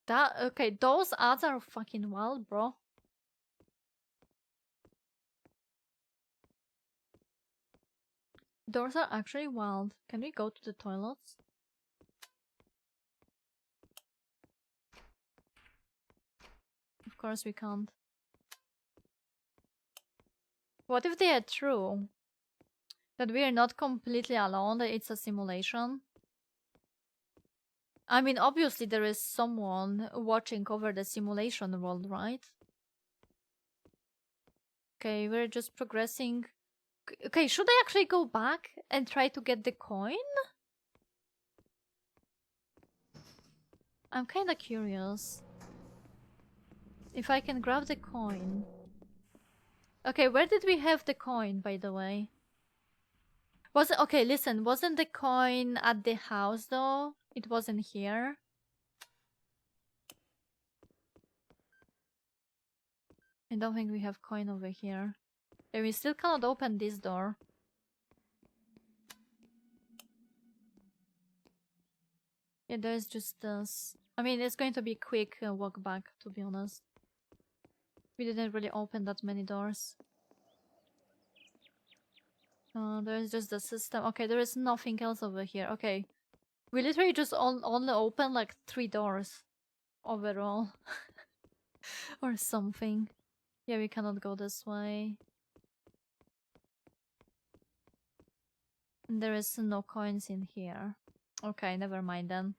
Okay, those ads are fucking wild, bro. Those are actually wild. Can we go to the toilets? Of course we can't. What if they are true? That we are not completely alone, that it's a simulation? I mean, obviously there is someone watching over the simulation world, right? Okay, we're just progressing. Okay, should I actually go back and try to get the coin? I'm kinda curious. If I can grab the coin. Okay, where did we have the coin, by the way? Was it... Okay, listen, wasn't the coin at the house, though? It wasn't here? I don't think we have coin over here. Okay, we still cannot open this door. Yeah, there's just this. I mean, it's going to be a quick walk back, to be honest. We didn't really open that many doors. There's just the system. Okay, there is nothing else over here. Okay. We literally just only opened like 3 doors overall. Or something. Yeah, we cannot go this way. And there is no coins in here. Okay, never mind then.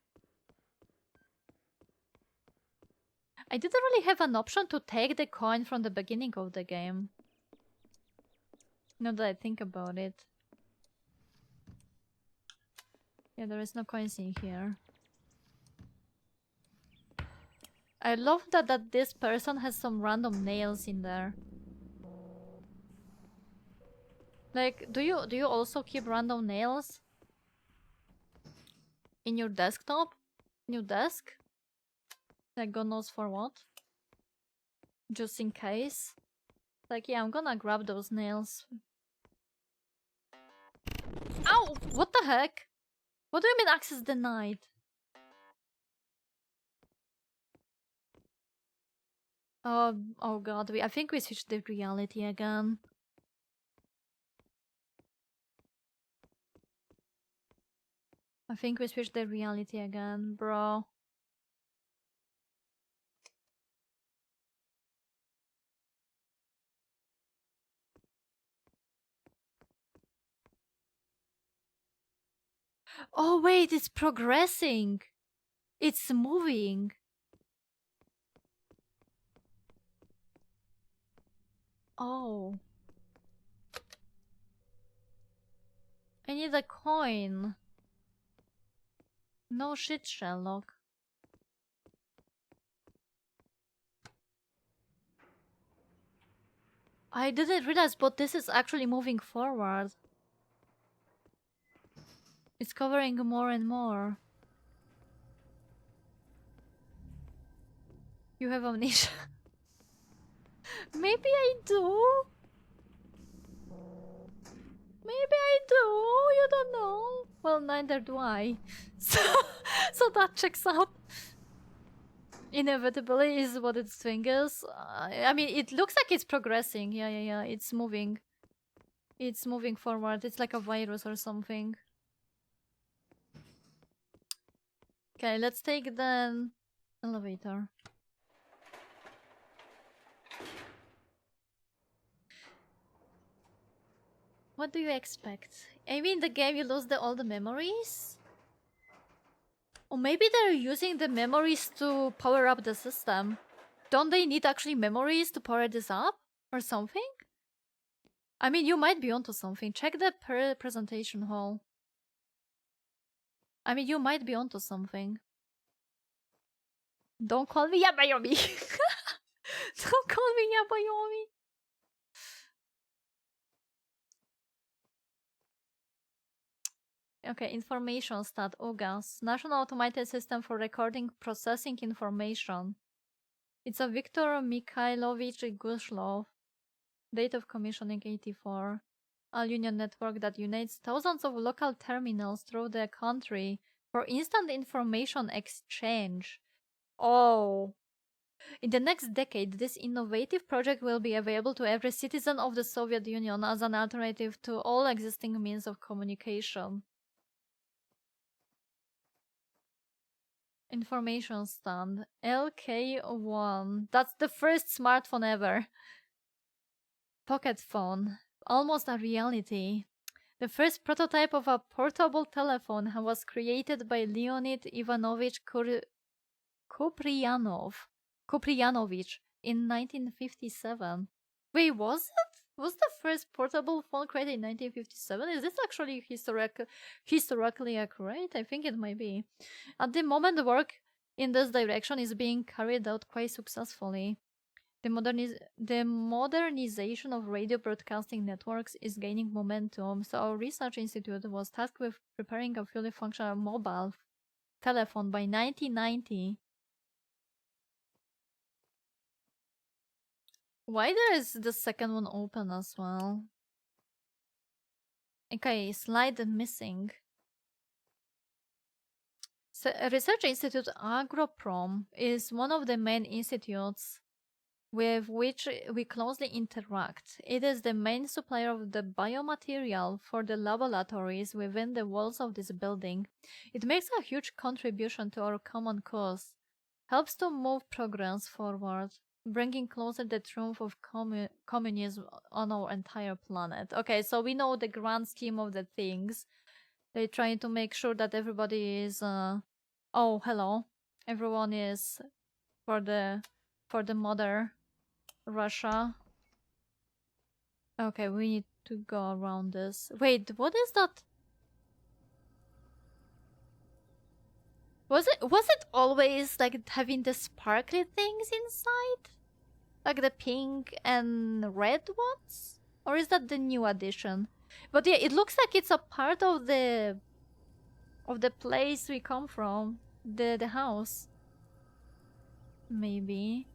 I didn't really have an option to take the coin from the beginning of the game. Now that I think about it. Yeah, there is no coins in here. I love that this person has some random nails in there. Like, do you also keep random nails in your desktop? In your desk? Like, God knows for what? Just in case. Like, yeah, I'm gonna grab those nails. Ow! What the heck? What do you mean access denied? Oh god, I think we switched the reality again. I think we switched the reality again, bro. Oh wait, it's progressing. It's moving. Oh. I need a coin. No shit, Sherlock. I didn't realize, but this is actually moving forward. It's covering more and more. You have amnesia. Maybe I do. Maybe I do. You don't know. Well, neither do I. So that checks out. Inevitably is what its thing is. I mean, it looks like it's progressing. Yeah. It's moving. It's moving forward. It's like a virus or something. Okay, let's take the elevator. What do you expect? I mean, the game you lose all the memories? Or maybe they're using the memories to power up the system. Don't they need actually memories to power this up? Or something? I mean, you might be onto something. Check the presentation hall. I mean, you might be onto something. Don't call me Byeomi. Don't call me Byeomi. Okay, information stat. OGAS. National Automated System for Recording Processing Information. It's a Viktor Mikhailovich Gushlov. Date of commissioning 84. All-union network that unites thousands of local terminals through the country for instant information exchange. Oh. In the next decade, this innovative project will be available to every citizen of the Soviet Union as an alternative to all existing means of communication. Information stand. LK1. That's the first smartphone ever. Pocket phone. Almost a reality. The first prototype of a portable telephone was created by Leonid Ivanovich Kupriyanovich in 1957. Wait, was it? Was the first portable phone created in 1957? Is this actually historically accurate? I think it might be. At the moment, the work in this direction is being carried out quite successfully. The modernization of radio broadcasting networks is gaining momentum, so our research institute was tasked with preparing a fully functional mobile telephone by 1990. Why there is the second one open as well? Okay, slide missing. Research Institute Agroprom is one of the main institutes with which we closely interact. It is the main supplier of the biomaterial for the laboratories within the walls of this building. It makes a huge contribution to our common cause, helps to move progress forward, bringing closer the triumph of communism on our entire planet. Okay, so we know the grand scheme of the things. They're trying to make sure that everybody is oh, hello. Everyone is for the mother Russia. Okay, we need to go around this. Wait, what is that? Was it always like having the sparkly things inside? Like the pink and red ones? Or is that the new addition? But yeah, it looks like it's a part of the place we come from. The house. Maybe.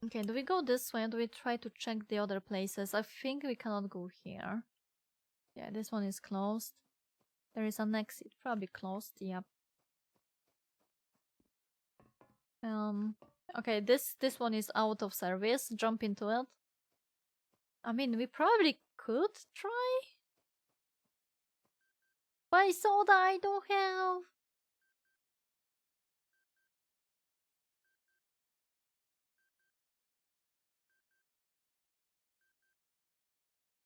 Okay, do we go this way or do we try to check the other places? I think we cannot go here. Yeah, this one is closed. There is an exit, probably closed, yep. Okay, this one is out of service. Jump into it. I mean, we probably could try. Buy soda, I don't have.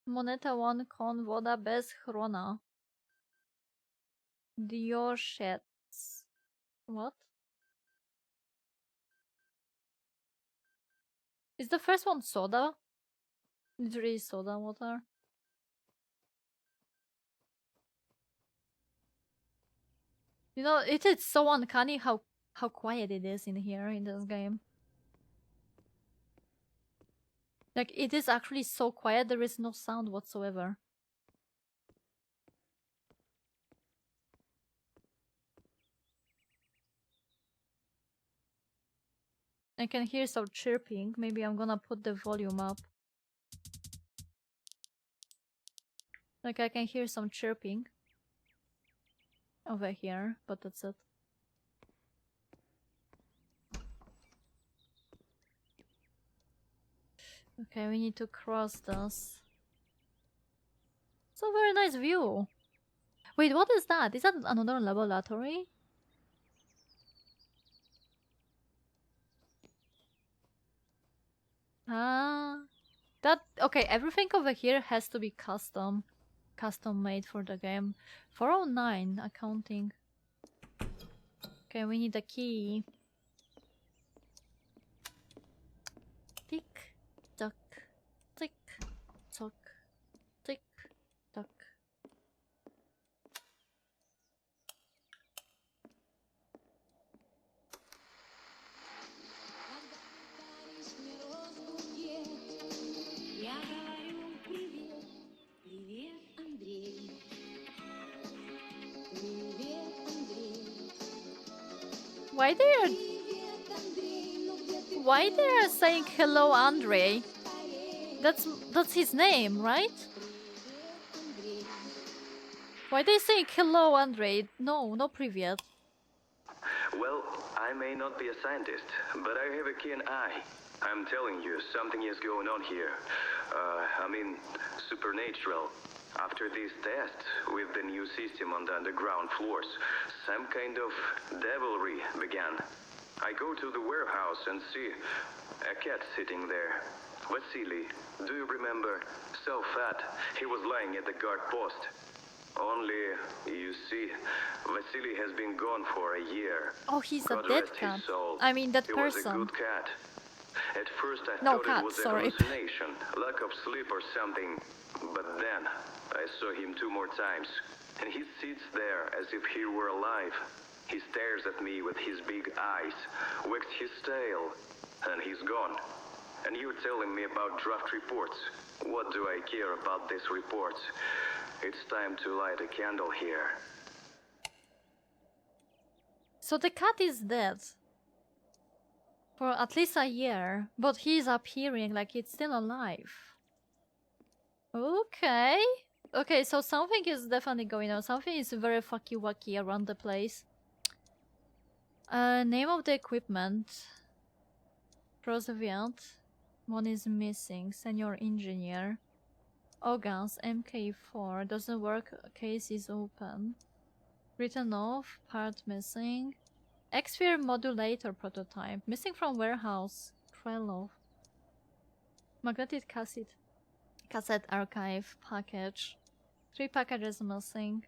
Moneta 1 kon woda bez chrona. Dioshets. What? Is the first one soda? Literally soda water. You know, it is so uncanny how quiet it is in here in this game. Like, it is actually so quiet, there is no sound whatsoever. I can hear some chirping. Maybe I'm gonna put the volume up. Like, I can hear some chirping over here, but that's it. Okay, we need to cross this. It's a very nice view. Wait, what is that? Is that another laboratory? Ah, that okay. Everything over here has to be custom made for the game. 409 accounting. Okay, we need a key. Tick tock, tick tock, tick tock. Why they are saying hello, Andre? That's his name, right? Why they saying hello, Andre? No, no привет. Well, I may not be a scientist, but I have a keen eye. I'm telling you, something is going on here. I mean, supernatural. After these tests with the new system on the underground floors, some kind of devilry began. I go to the warehouse and see a cat sitting there. Vasily, do you remember? So fat, he was lying at the guard post. Only, you see, Vasily has been gone for a year. Oh, he's God a dead rest cat. his soul. I mean, that he person. was a good cat. At first I No, thought cat, it was sorry. a hallucination, lack of sleep or something. But then I saw him 2 more times, and he sits there as if he were alive. He stares at me with his big eyes, wags his tail, and he's gone. And you're telling me about draft reports. What do I care about these reports? It's time to light a candle here. So the cat is dead. For at least a year. But he's appearing like it's still alive. Okay. Okay, so something is definitely going on. Something is very fucky wacky around the place. Name of the equipment. Perseverant. One is missing. Senior engineer. Organs. MK4. Doesn't work. Case is open. Written off. Part missing. X-sphere modulator prototype. Missing from warehouse. Prologue. Magnetic cassette archive package. 3 packages missing.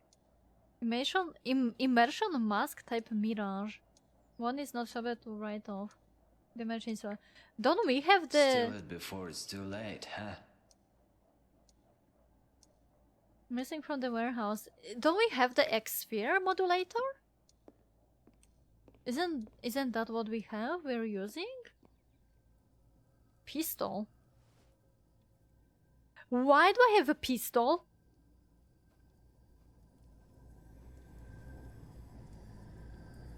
Immersion mask type Mirage. One is not able to write off. Dimension so don't we have the Steal it before it's too late, huh? missing from the warehouse? Don't we have the X-sphere modulator? Isn't that what we have? We're using pistol. Why do I have a pistol?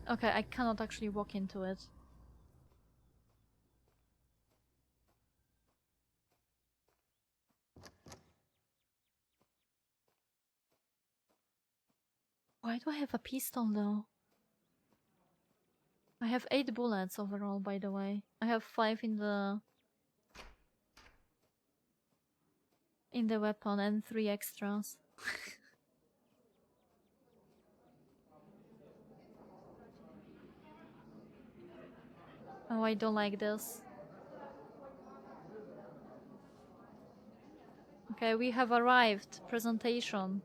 Okay, I cannot actually walk into it. Why do I have a pistol though? I have 8 bullets overall, by the way. I have 5 in the weapon and 3 extras. Oh, I don't like this. Okay, we have arrived. Presentation.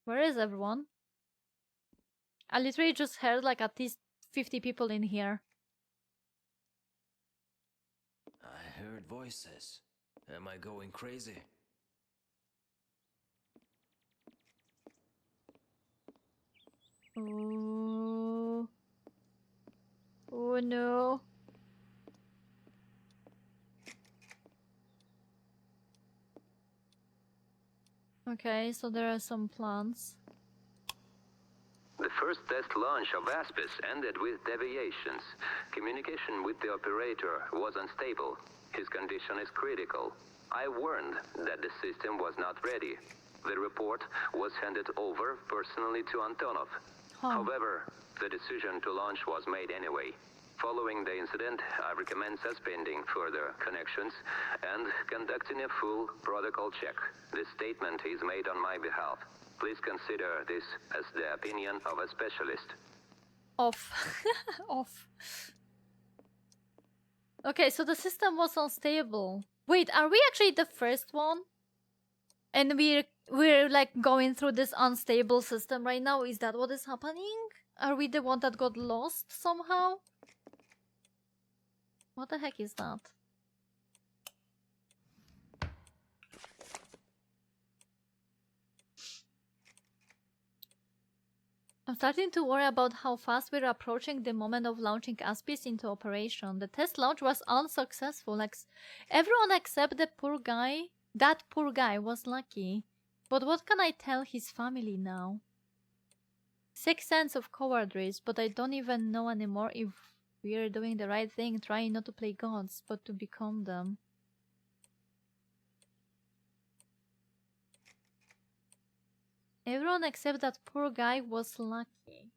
Where is everyone? I literally just heard like at least 50 people in here. I heard voices. Am I going crazy? Oh. Oh no. Okay, so there are some plans. The first test launch of ASPIS ended with deviations. Communication with the operator was unstable. His condition is critical. I warned that the system was not ready. The report was handed over personally to Antonov. However, the decision to launch was made anyway. Following the incident, I recommend suspending further connections and conducting a full protocol check. This statement is made on my behalf. Please consider this as the opinion of a specialist. Off. Off. Okay, so the system was unstable. Wait, are we actually the first one? And we're like going through this unstable system right now? Is that what is happening? Are we the one that got lost somehow? What the heck is that? I'm starting to worry about how fast we're approaching the moment of launching ASPIS into operation. The test launch was unsuccessful. Everyone except the poor guy. That poor guy was lucky. But what can I tell his family now? 6 sense of cowardice, but I don't even know anymore if we're doing the right thing, trying not to play gods, but to become them. Everyone except that poor guy was lucky.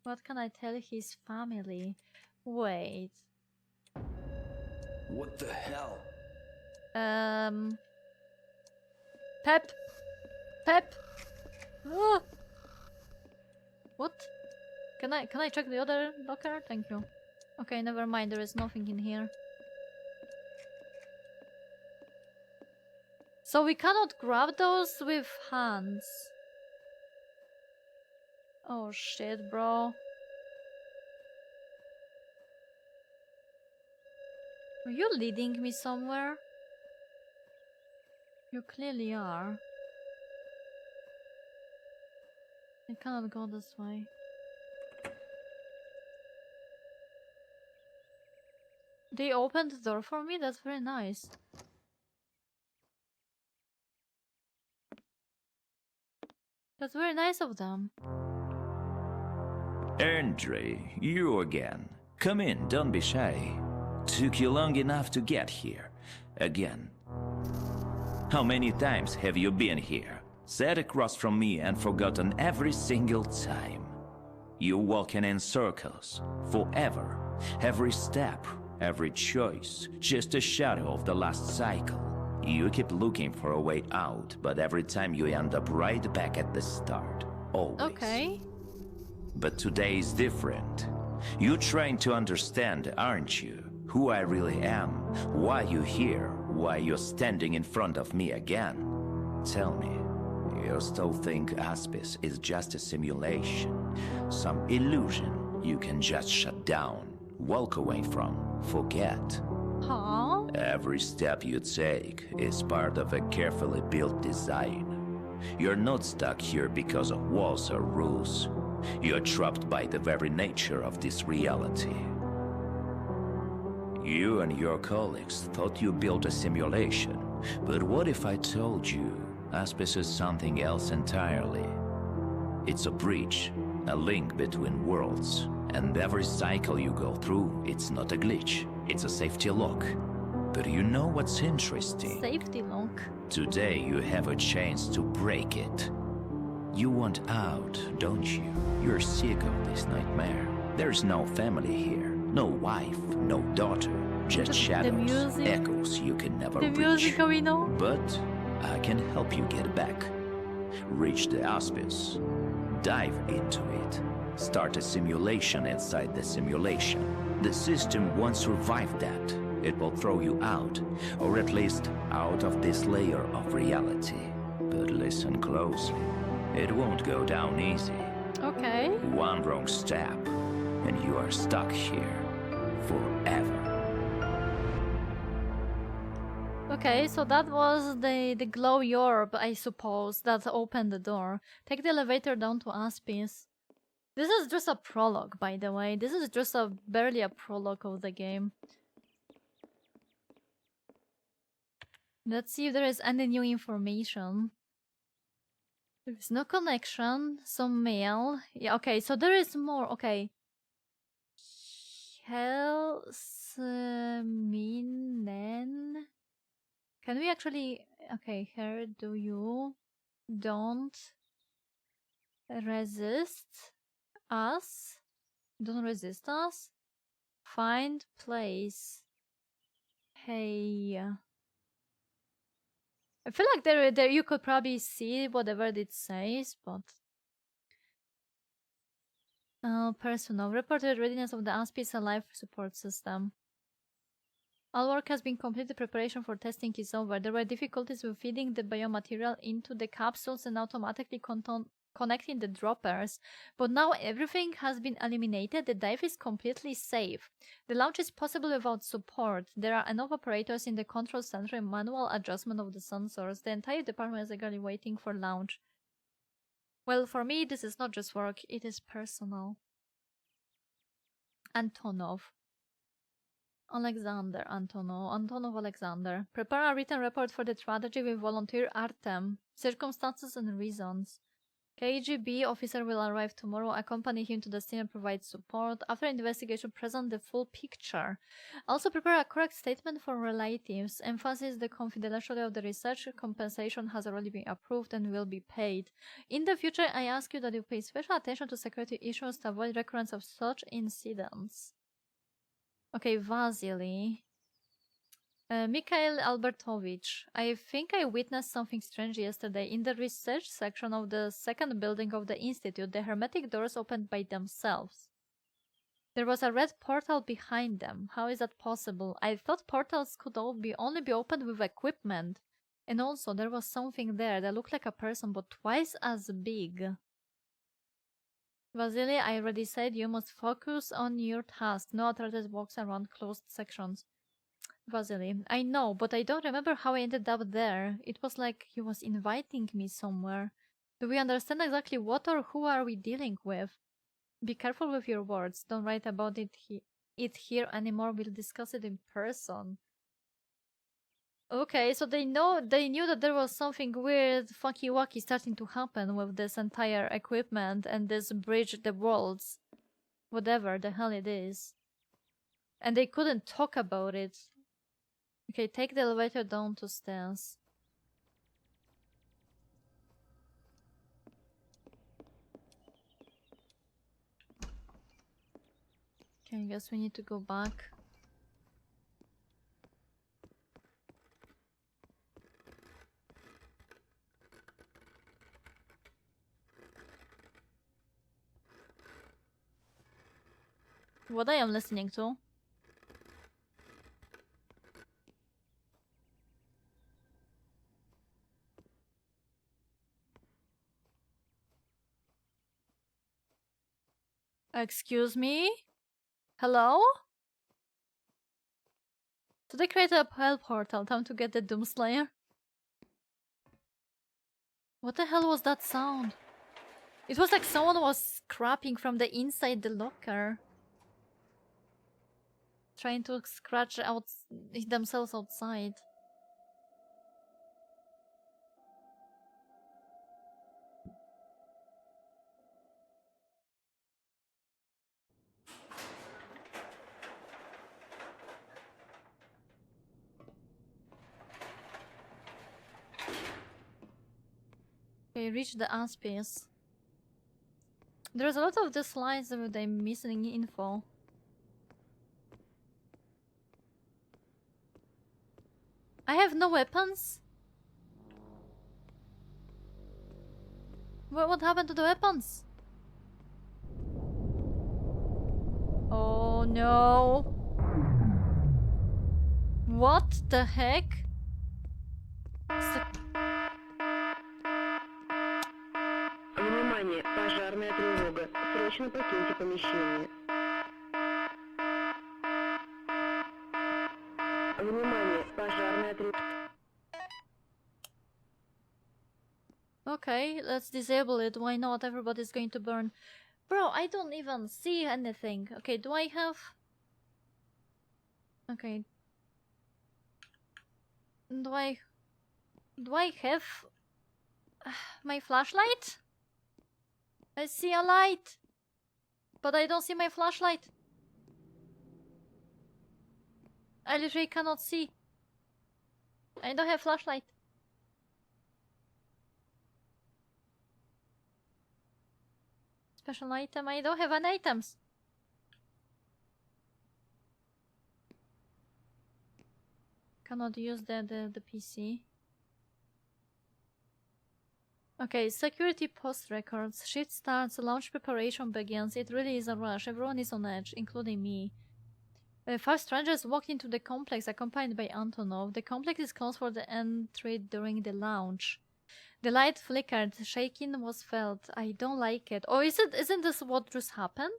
What can I tell his family? Wait. What the hell? Pep. Ah. What? Can I check the other locker? Thank you. Okay, never mind. There is nothing in here. So we cannot grab those with hands. Oh shit, bro. Are you leading me somewhere? You clearly are. I cannot go this way. They opened the door for me? That's very nice. That's very nice of them. Andre, you again. Come in, don't be shy. Took you long enough to get here. Again. How many times have you been here? Sat across from me and forgotten every single time. You walking in circles, forever. Every step, every choice, just a shadow of the last cycle. You keep looking for a way out, but every time you end up right back at the start. Always. Okay. But today is different. You're trying to understand, aren't you? Who I really am, why you're here, why you're standing in front of me again. Tell me, you still think ASPIS is just a simulation? Some illusion you can just shut down, walk away from, forget? Huh? Every step you take is part of a carefully built design. You're not stuck here because of walls or rules. You're trapped by the very nature of this reality. You and your colleagues thought you built a simulation, but what if I told you ASPIS is something else entirely? It's a bridge, a link between worlds, and every cycle you go through, it's not a glitch, it's a safety lock. But you know what's interesting? Safety lock. Today you have a chance to break it. You want out, don't you? You're sick of this nightmare. There's no family here, no wife, no daughter, just shadows, music. echoes you can never The reach. music going on. But I can help you get back. Reach the ASPIS. Dive into it. Start a simulation inside the simulation. The system won't survive that. It will throw you out, or at least out of this layer of reality. But listen closely. It won't go down easy. Okay. One wrong step, and you are stuck here forever. Okay, so that was the glowy orb, I suppose, that opened the door. Take the elevator down to ASPIS. This is just a prologue, by the way. This is just barely a prologue of the game. Let's see if there is any new information. There is no connection. Some mail. Yeah, okay, so there is more. Okay. Helsminen. Can we actually... Okay, here do you... Don't... resist us. Don't resist us. Find place. Hey... I feel like there you could probably see whatever it says, but... Personnel. Reported readiness of the ASPIS life support system. All work has been completed. Preparation for testing is over. There were difficulties with feeding the biomaterial into the capsules and automatically connecting the droppers, but now everything has been eliminated. The dive is completely safe. The launch is possible without support. There are enough operators in the control center and manual adjustment of the sensors. The entire department is eagerly waiting for launch. Well, for me, this is not just work, it is personal. Antonov. Antonov Alexander. Prepare a written report for the strategy with volunteer Artem. Circumstances and reasons. KGB officer will arrive tomorrow, accompany him to the scene and provide support. After investigation, present the full picture. Also prepare a correct statement for relatives. Emphasize the confidentiality of the research. Compensation has already been approved and will be paid. In the future, I ask you that you pay special attention to security issues to avoid recurrence of such incidents. Okay, Vasily. Mikhail Albertovich, I think I witnessed something strange yesterday. In the research section of the second building of the Institute, the hermetic doors opened by themselves. There was a red portal behind them. How is that possible? I thought portals could only be opened with equipment. And also, there was something there that looked like a person, but twice as big. Vasily, I already said you must focus on your task. No authorities walks around closed sections. Vasily, I know, but I don't remember how I ended up there. It was like he was inviting me somewhere. Do we understand exactly what or who are we dealing with? Be careful with your words. Don't write about it here anymore. We'll discuss it in person. Okay, so they knew that there was something weird, funky-wacky starting to happen with this entire equipment and this bridge the worlds. Whatever the hell it is. And they couldn't talk about it. Okay, take the elevator down to stairs. Okay, I guess we need to go back. What I am listening to? Excuse me? Hello? So they created a hell portal. Time to get the Doomslayer. What the hell was that sound? It was like someone was scrapping from the inside the locker. Trying to scratch out themselves outside. Okay, reach the ASPIS. There's a lot of the slides that I'm missing info. I have no weapons? What happened to the weapons? Oh no. What the heck? Внимание, пожарная тревога. Срочно покиньте помещение. Внимание, пожарная тревога. Okay, let's disable it. Why not? Everybody's going to burn. Bro, I don't even see anything. Okay, do I have... Okay. Do I have... my flashlight? I see a light. But I don't see my flashlight. I literally cannot see. I don't have flashlight. Special item. I don't have any items. Cannot use the PC. Okay, security post records. Shift starts, launch preparation begins. It really is a rush. Everyone is on edge, including me. Five strangers walked into the complex accompanied by Antonov. The complex is closed for the entry during the launch. The light flickered. Shaking was felt. I don't like it. Oh, isn't this what just happened?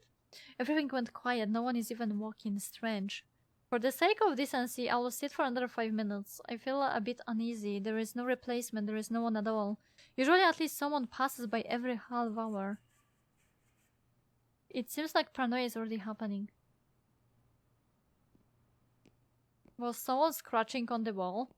Everything went quiet. No one is even walking. Strange. For the sake of decency, I will sit for another 5 minutes. I feel a bit uneasy. There is no replacement. There is no one at all. Usually at least someone passes by every half hour. It seems like paranoia is already happening. Was someone scratching on the wall?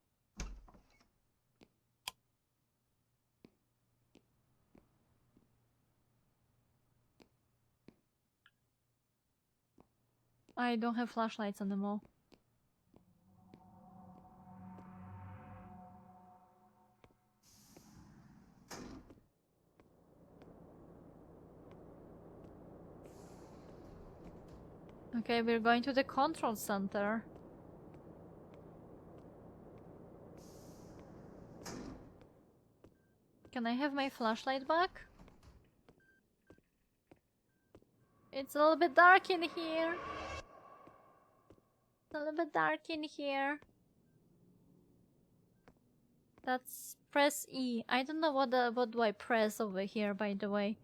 I don't have flashlights anymore. Okay, we're going to the control center. Can I have my flashlight back? It's a little bit dark in here. It's a little bit dark in here. That's press E. I don't know what do I press over here, by the way.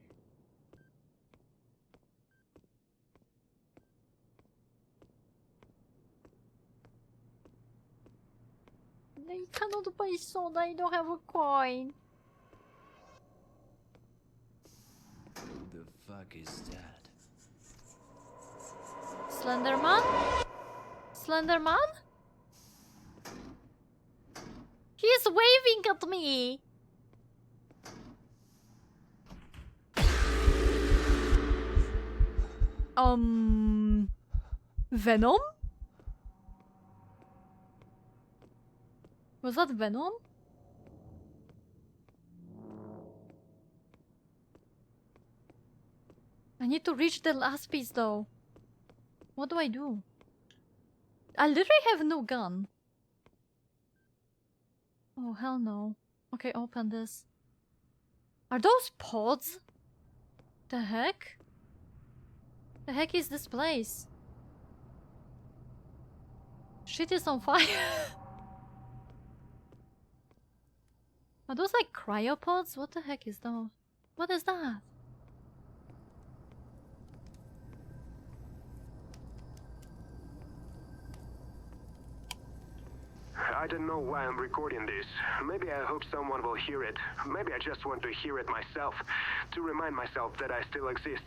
I cannot buy soda. I don't have a coin. Who the fuck is that? Slenderman? Slenderman? He's waving at me! Venom? Was that Venom? I need to reach the last piece though. What do I do? I literally have no gun. Oh, hell no. Okay, open this. Are those pods? The heck? The heck is this place? Shit is on fire. Are those like cryopods? What the heck is those? What is that? I don't know why I'm recording this. Maybe I hope someone will hear it. Maybe I just want to hear it myself, to remind myself that I still exist.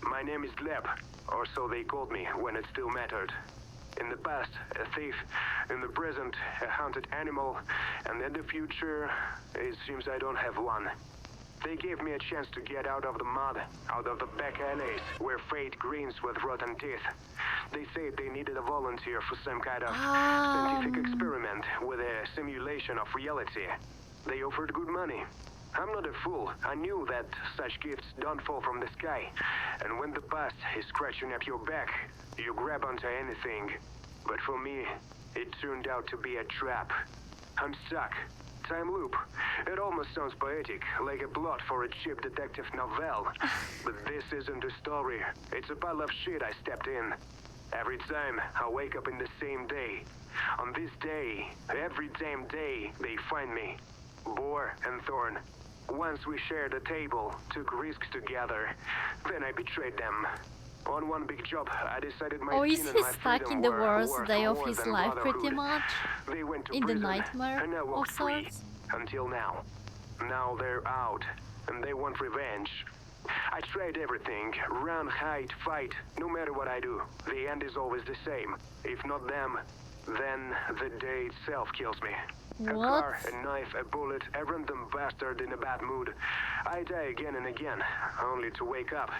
My name is Gleb, or so they called me when it still mattered. In the past, a thief. In the present, a hunted animal. And in the future, it seems I don't have one. They gave me a chance to get out of the mud, out of the back alleys, where fate grins with rotten teeth. They said they needed a volunteer for some kind of scientific experiment with a simulation of reality. They offered good money. I'm not a fool. I knew that such gifts don't fall from the sky. And when the past is scratching up your back, you grab onto anything. But for me, it turned out to be a trap. I'm stuck. Time loop. It almost sounds poetic, like a plot for a cheap detective novel. But this isn't a story. It's a pile of shit I stepped in. Every time I wake up in the same day. On this day, every damn day, they find me. Boar and Thorn. Once we shared a table, took risks together. Then I betrayed them. On one big job, I decided my Oh, is skin he and my stuck freedom in the were worst worth day of more his than life, pretty brotherhood. much? They went to In the prison, nightmare and I walked of free. sorts? Until now. Now they're out, and they want revenge. I tried everything. Run, hide, fight. No matter what I do, the end is always the same. If not them, then the day itself kills me. A What? car, a knife, a bullet, a random bastard in a bad mood. I die again and again, only to wake up,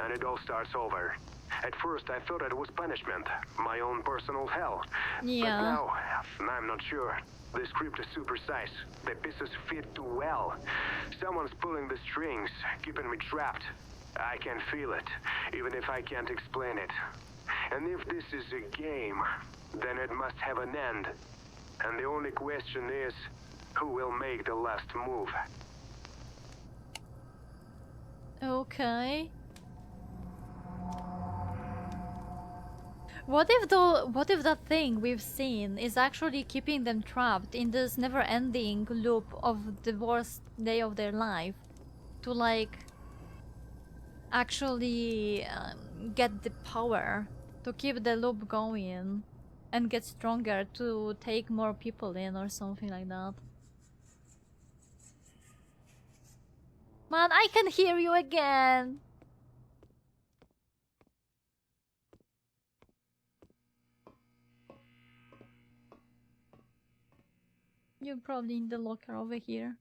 and it all starts over. At first I thought it was punishment, my own personal hell. Yeah. But now, I'm not sure. The script is supersized. The pieces fit too well. Someone's pulling the strings, keeping me trapped. I can feel it, even if I can't explain it. And if this is a game, then it must have an end. And the only question is, who will make the last move? Okay. What if that thing we've seen is actually keeping them trapped in this never-ending loop of the worst day of their life to like actually get the power to keep the loop going and get stronger to take more people in or something like that. Man, I can hear you again. You're probably in the locker over here.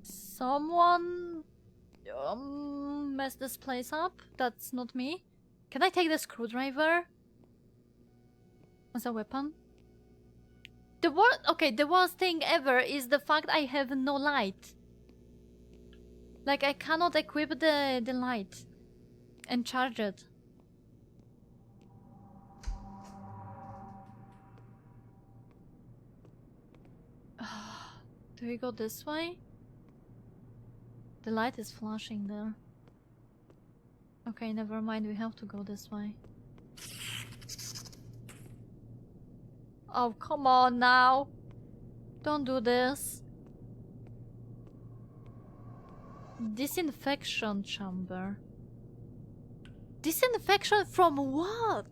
Someone messed this place up. That's not me. Can I take the screwdriver as a weapon? The worst thing ever is the fact I have no light. Like I cannot equip the light and charge it. Do we go this way? The light is flashing there. Okay, never mind, we have to go this way. Oh, come on now. Don't do this. Disinfection chamber. Disinfection from what?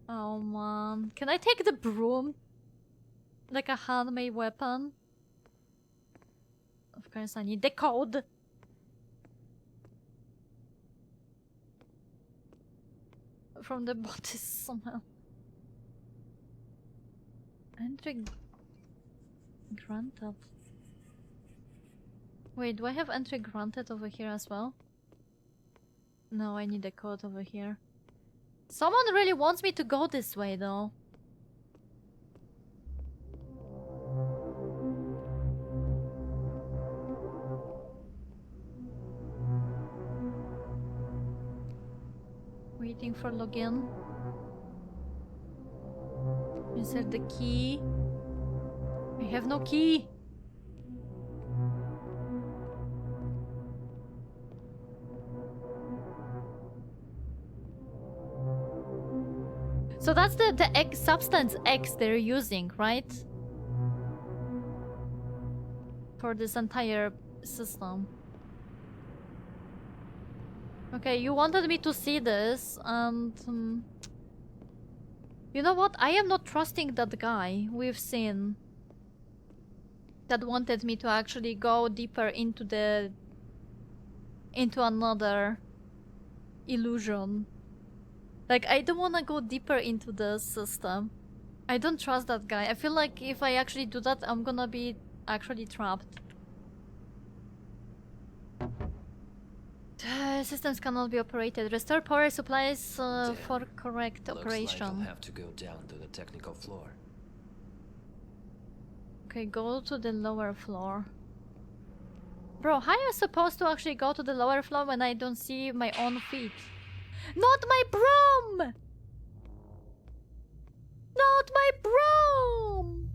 Oh man. Can I take the broom? Like a handmade weapon? Of course I need the code. from the bodies somehow. Entry granted. Wait, do I have entry granted over here as well? No, I need a code over here. Someone really wants me to go this way though. Waiting for login. Insert the key. I have no key. So that's the X, substance X they're using, right? For this entire system. Okay, you wanted me to see this, and you know what? I am not trusting that guy we've seen that wanted me to actually go deeper into another illusion. Like, I don't want to go deeper into the system. I don't trust that guy. I feel like if I actually do that, I'm gonna be actually trapped. Systems cannot be operated. Restore power supplies for correct operation. Looks like I'll have to go down to the technical floor. Okay, go to the lower floor. Bro, how are you supposed to actually go to the lower floor when I don't see my own feet? Not my broom! Not my broom!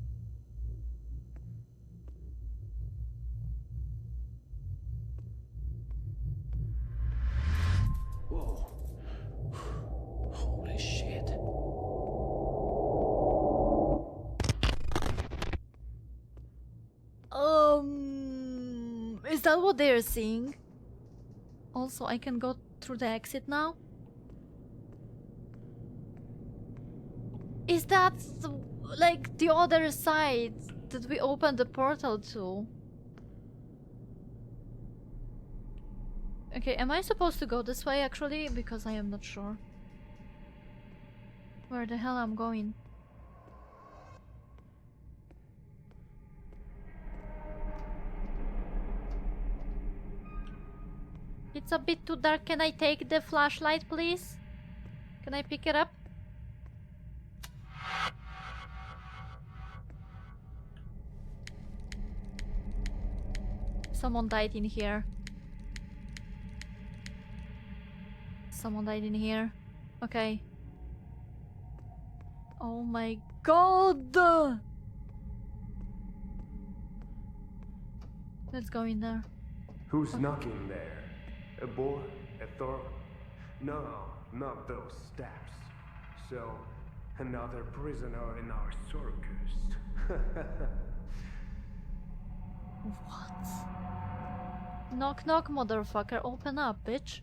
Whoa. Holy shit. Is that what they're seeing? Also, I can go through the exit now? Is that like the other side that we opened the portal to? Okay, am I supposed to go this way actually? Because I am not sure where the hell I'm going. It's a bit too dark. Can I take the flashlight, please? Can I pick it up? Someone died in here. Someone died in here. Okay. Oh my god! Let's go in there. Who's knocking there? A boar? A thorn? No, not those steps. So, another prisoner in our circus. What? Knock knock, motherfucker. Open up, bitch.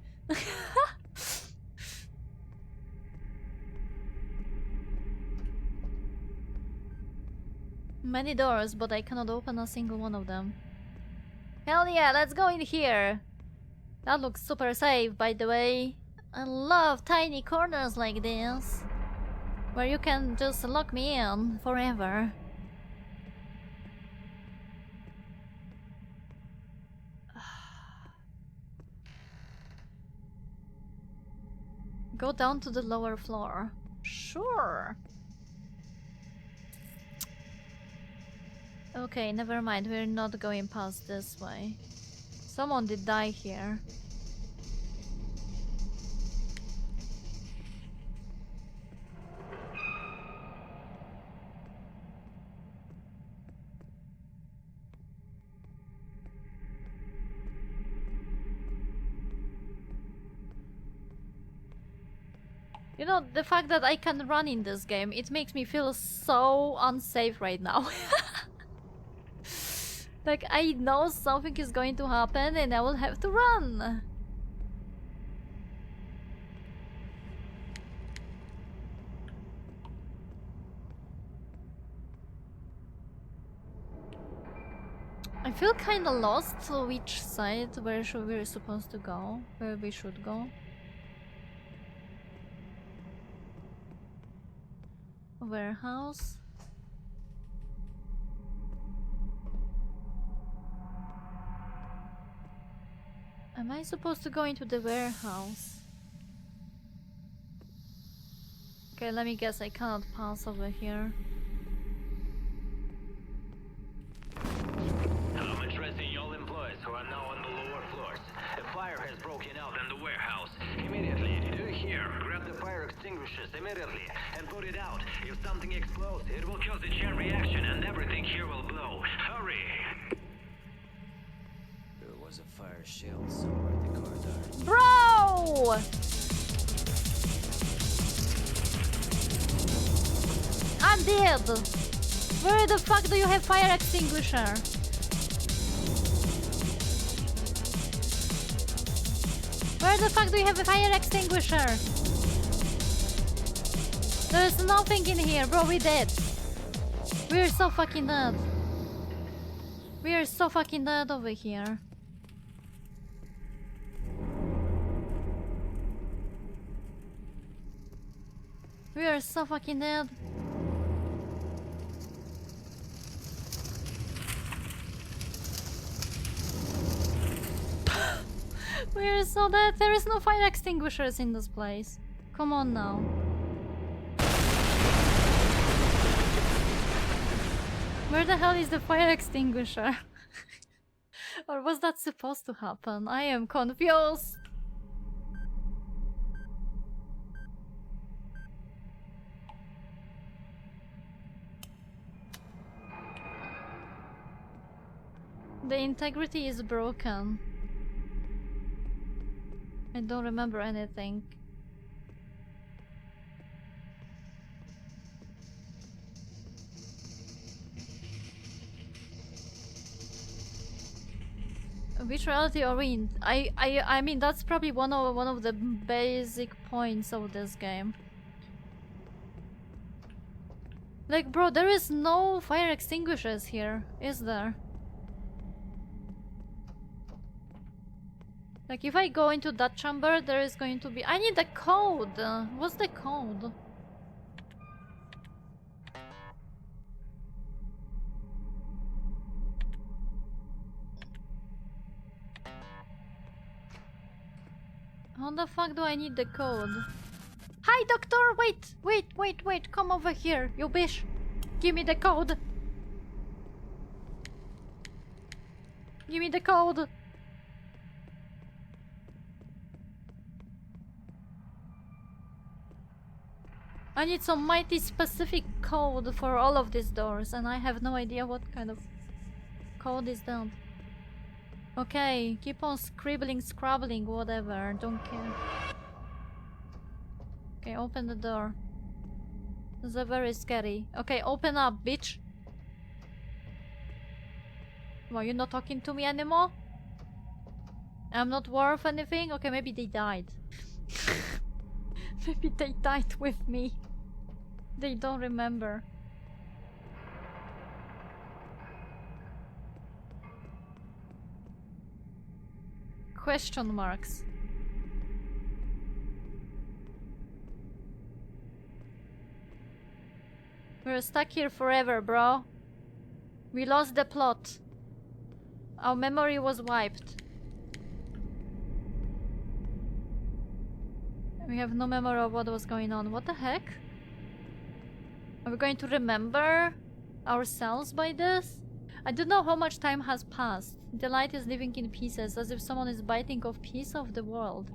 Many doors, but I cannot open a single one of them. Hell yeah, let's go in here. That looks super safe, by the way. I love tiny corners like this, where you can just lock me in forever. Go down to the lower floor. Sure. Okay, never mind. We're not going past this way. Someone did die here. You know, the fact that I can run in this game, it makes me feel so unsafe right now. Like, I know something is going to happen and I will have to run. I feel kinda lost to which side, where we're supposed to go, where we should go. Warehouse. Am I supposed to go into the warehouse? Okay, let me guess, I cannot pass over here. I'm addressing all employees who are now on the lower floors. A fire has broken out in the warehouse. Immediately, do you hear? Grab the fire extinguishers immediately and put it out. If something explodes, it will cause a chain reaction and everything here will blow. Hurry! There was a fire shield somewhere in the corridor. Bro! I'm dead! Where the fuck do you have fire extinguisher? Where the fuck do you have a fire extinguisher? There's nothing in here, bro, we dead. We're so fucking dead. We are so fucking dead over here. We are so fucking dead. We are so dead. There is no fire extinguishers in this place. Come on now. Where the hell is the fire extinguisher? Or was that supposed to happen? I am confused. The integrity is broken. I don't remember anything. Which reality are we in? I mean that's probably one of the basic points of this game. Like, bro, there is no fire extinguishers here, is there? Like, if I go into that chamber, there is going to be... I need the code! What's the code? How the fuck do I need the code? Hi, doctor! Wait! Come over here, you bitch! Give me the code! Give me the code! I need some mighty specific code for all of these doors, and I have no idea what kind of code is that. Okay, keep on scribbling, scrabbling, whatever, don't care. Okay, open the door. This is very scary. Okay, open up, bitch. Well, you're not talking to me anymore? I'm not worth anything? Okay, maybe they died. Maybe they died with me. They don't remember. Question marks. We're stuck here forever, bro. We lost the plot. Our memory was wiped. We have no memory of what was going on. What the heck? Are we going to remember ourselves by this? I don't know how much time has passed. The light is living in pieces, as if someone is biting off piece of the world.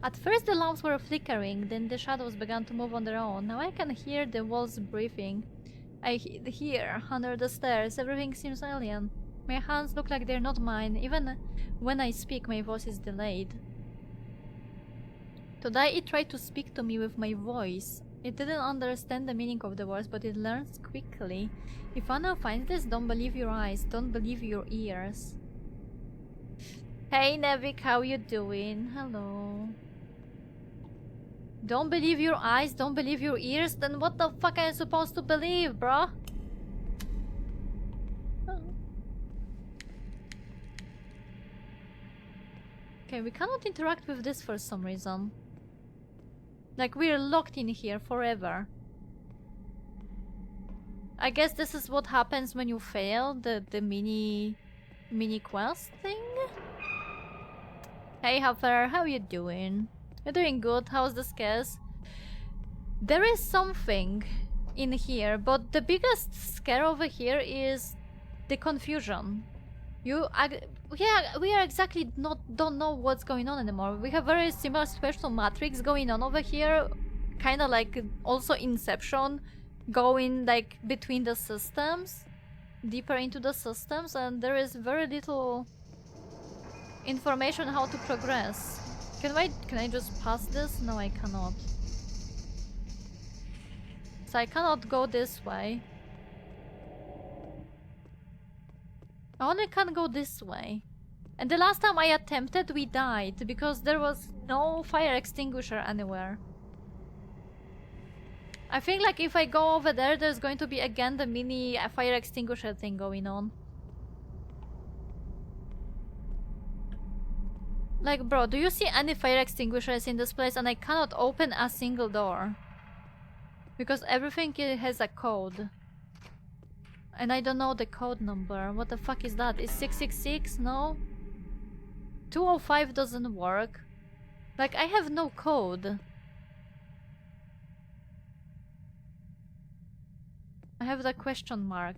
At first the lamps were flickering, then the shadows began to move on their own. Now I can hear the walls breathing. I hear, under the stairs, everything seems alien. My hands look like they're not mine. Even when I speak, my voice is delayed. Today it tried to speak to me with my voice. It didn't understand the meaning of the words, but it learns quickly. If Anna finds this, don't believe your eyes, don't believe your ears. Hey Nevik, how you doing? Hello. Don't believe your eyes, don't believe your ears? Then what the fuck am I supposed to believe, bruh? Oh. Okay, we cannot interact with this for some reason. Like, we're locked in here forever. I guess this is what happens when you fail the mini quest thing. Hey Huffer, how you doing? You're doing good. How's the scares? There is something in here, but the biggest scare over here is the confusion. We are exactly don't know what's going on anymore. We have very similar situation to Matrix going on over here, kind of like also Inception, going like between the systems, deeper into the systems, and there is very little information how to progress. Can I just pass this? No, I cannot. So I cannot go this way. I only can go this way. And the last time I attempted, we died because there was no fire extinguisher anywhere. I think like if I go over there, there's going to be again the mini fire extinguisher thing going on. Like, bro, do you see any fire extinguishers in this place? And I cannot open a single door. Because everything has a code. And I don't know the code number. What the fuck is that? Is 666? No? 205 doesn't work. Like, I have no code. I have the question mark.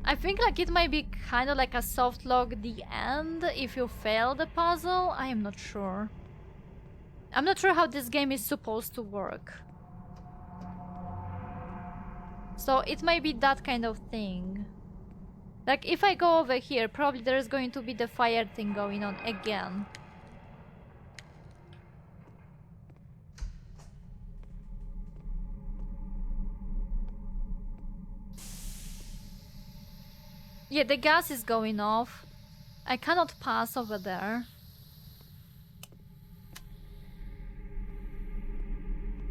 I think like it might be kind of like a soft log the end if you fail the puzzle. I am not sure. I'm not sure how this game is supposed to work. So it might be that kind of thing. Like if I go over here, probably there is going to be the fire thing going on again. Yeah, the gas is going off. I cannot pass over there.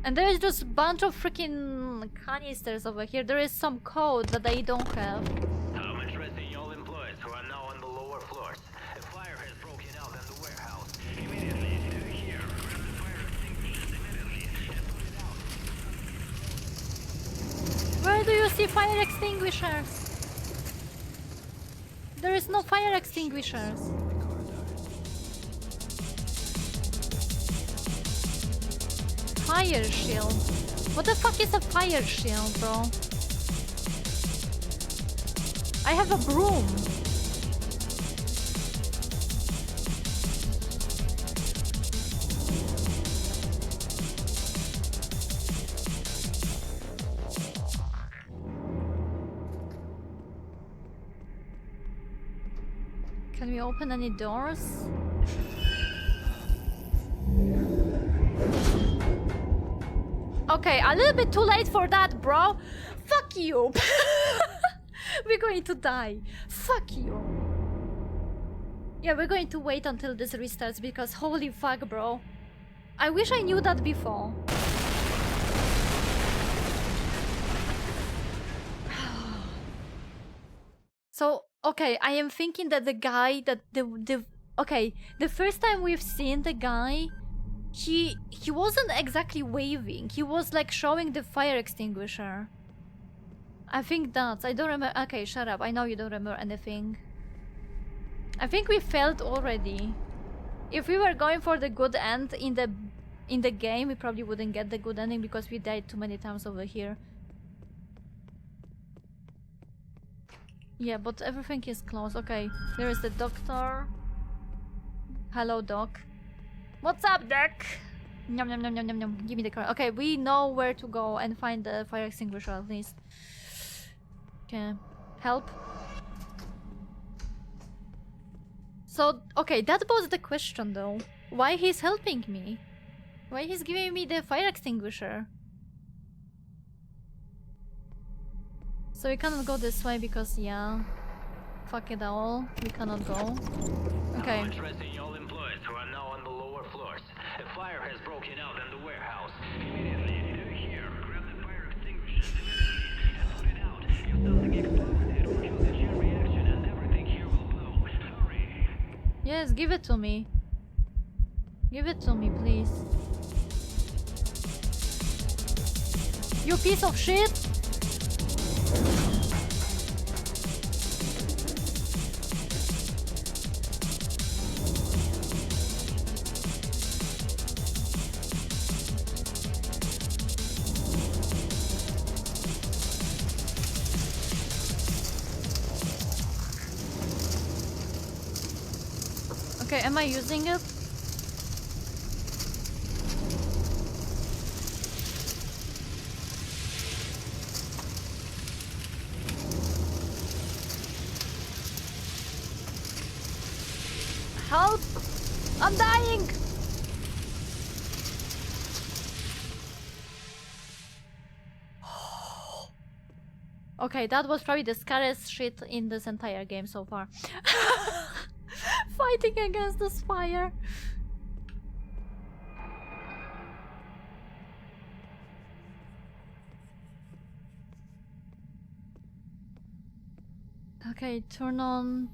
And there is just a bunch of freaking canisters over here. There is some code that I don't have. I'm addressing all employees who are now on the lower floors. A fire has broken out in the warehouse. Immediately, do here. Grab the fire extinguishers immediately and put it out. Where do you see fire extinguishers? There is no fire extinguishers. Fire shield. What the fuck is a fire shield, bro? I have a broom. Can we open any doors? Okay, a little bit too late for that, bro. Fuck you. We're going to die. Fuck you. Yeah, we're going to wait until this restarts because holy fuck, bro. I wish I knew that before. So, okay, I am thinking that the guy that the first time we've seen the guy, he wasn't exactly waving. He was like showing the fire extinguisher. I think that's... I don't remember... Okay, shut up. I know you don't remember anything. I think we failed already. If we were going for the good end in the game, we probably wouldn't get the good ending because we died too many times over here. Yeah, but everything is closed. Okay, there is the doctor. Hello, doc. What's up, doc? Nom nom nom nom nom nom. Give me the car. Okay, we know where to go and find the fire extinguisher at least. Okay, help. So, okay, that was the question though. Why he's helping me? Why he's giving me the fire extinguisher? So we cannot go this way because, yeah, fuck it all. We cannot go. Okay. I'm addressing all employees who are now on the lower floors. A fire has broken out in the warehouse. Immediately, do here. Grab the fire extinguishers immediately and put it out. If something explodes, it will kill the chain reaction and everything here will blow. Hurry! Yes, give it to me. Give it to me, please. You piece of shit! Okay, am I using it? Help! I'm dying! Okay, that was probably the scariest shit in this entire game so far. Fighting against this fire. Okay, turn on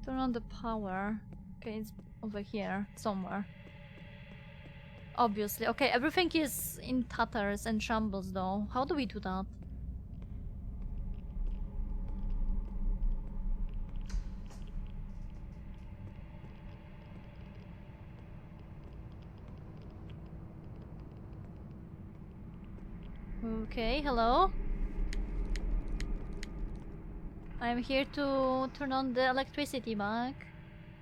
the power. Okay, it's over here somewhere. Obviously. Okay, everything is in tatters and shambles though. How do we do that? Okay, hello. I'm here to turn on the electricity back.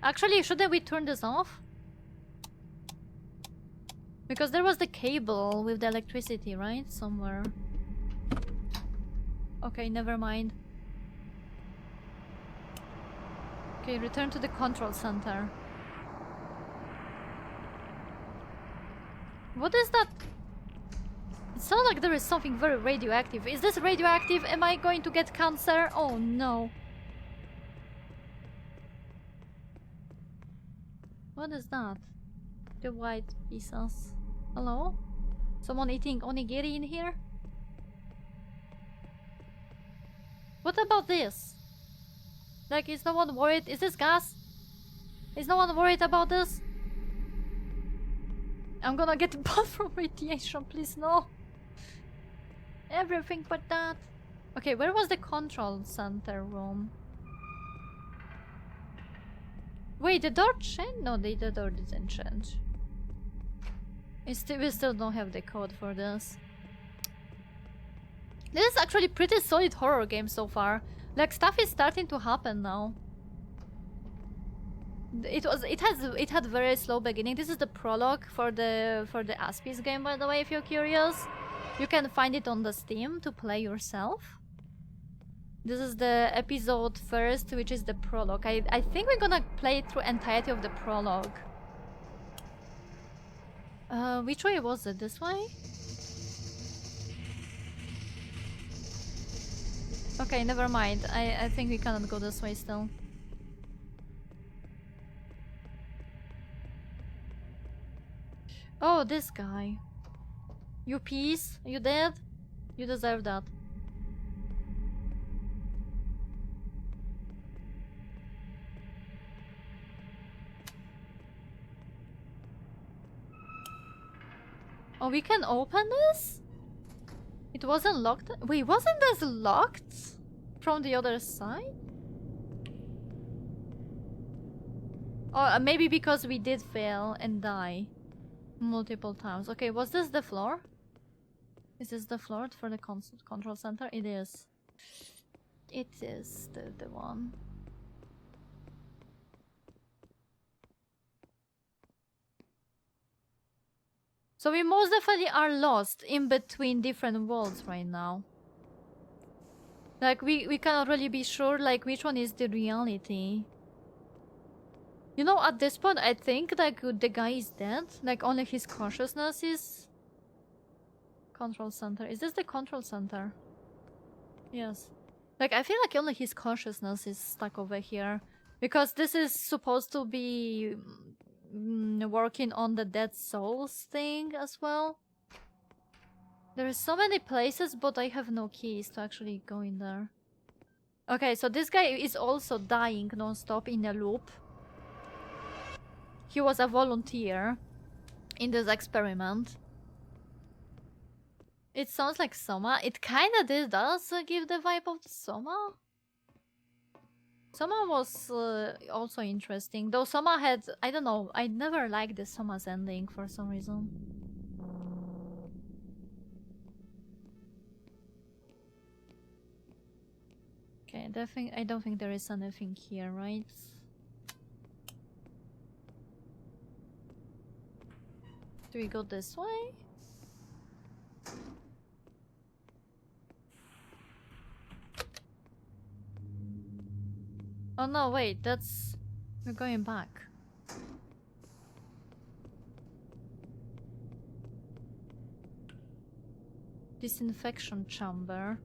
Actually, shouldn't we turn this off? Because there was the cable with the electricity, right? Somewhere. Okay, never mind. Okay, return to the control center. What is that? It sounds like there is something very radioactive. Is this radioactive? Am I going to get cancer? Oh no. What is that? The white pieces. Hello? Someone eating onigiri in here? What about this? Like, is no one worried? Is this gas? Is no one worried about this? I'm gonna get burned from radiation, please no. Everything but that. Okay, where was the control center room? Wait, the door changed? No, the door didn't change. We still don't have the code for this. This is actually pretty solid horror game so far. Like, stuff is starting to happen now. It had very slow beginning. This is the prologue for the ASPIS game, by the way, if you're curious. You can find it on the Steam to play yourself. This is the episode first, which is the prologue. I think we're gonna play through entirety of the prologue. Which way was it? This way? Okay, never mind. I think we cannot go this way still. Oh, this guy. You piece? You dead? You deserve that. Oh, we can open this? It wasn't locked? Wait, wasn't this locked? From the other side? Or maybe because we did fail and die multiple times. Okay, was this the floor? Is this the floor for the control center? It is. It is the one. So we most definitely are lost in between different worlds right now. Like, we cannot really be sure, like, which one is the reality. You know, at this point, I think, like, the guy is dead. Like, only his consciousness is... Control center. Is this the control center? Yes. Like, I feel like only his consciousness is stuck over here. Because this is supposed to be... working on the dead souls thing as well. There are so many places, but I have no keys to actually go in there. Okay, so this guy is also dying non-stop in a loop. He was a volunteer in this experiment. It sounds like Soma. It kinda does give the vibe of Soma. Soma was also interesting. Though Soma had... I don't know. I never liked the Soma's ending for some reason. Okay, I don't think there is anything here, right? Do we go this way? Oh no, wait, that's... We're going back. Disinfection chamber.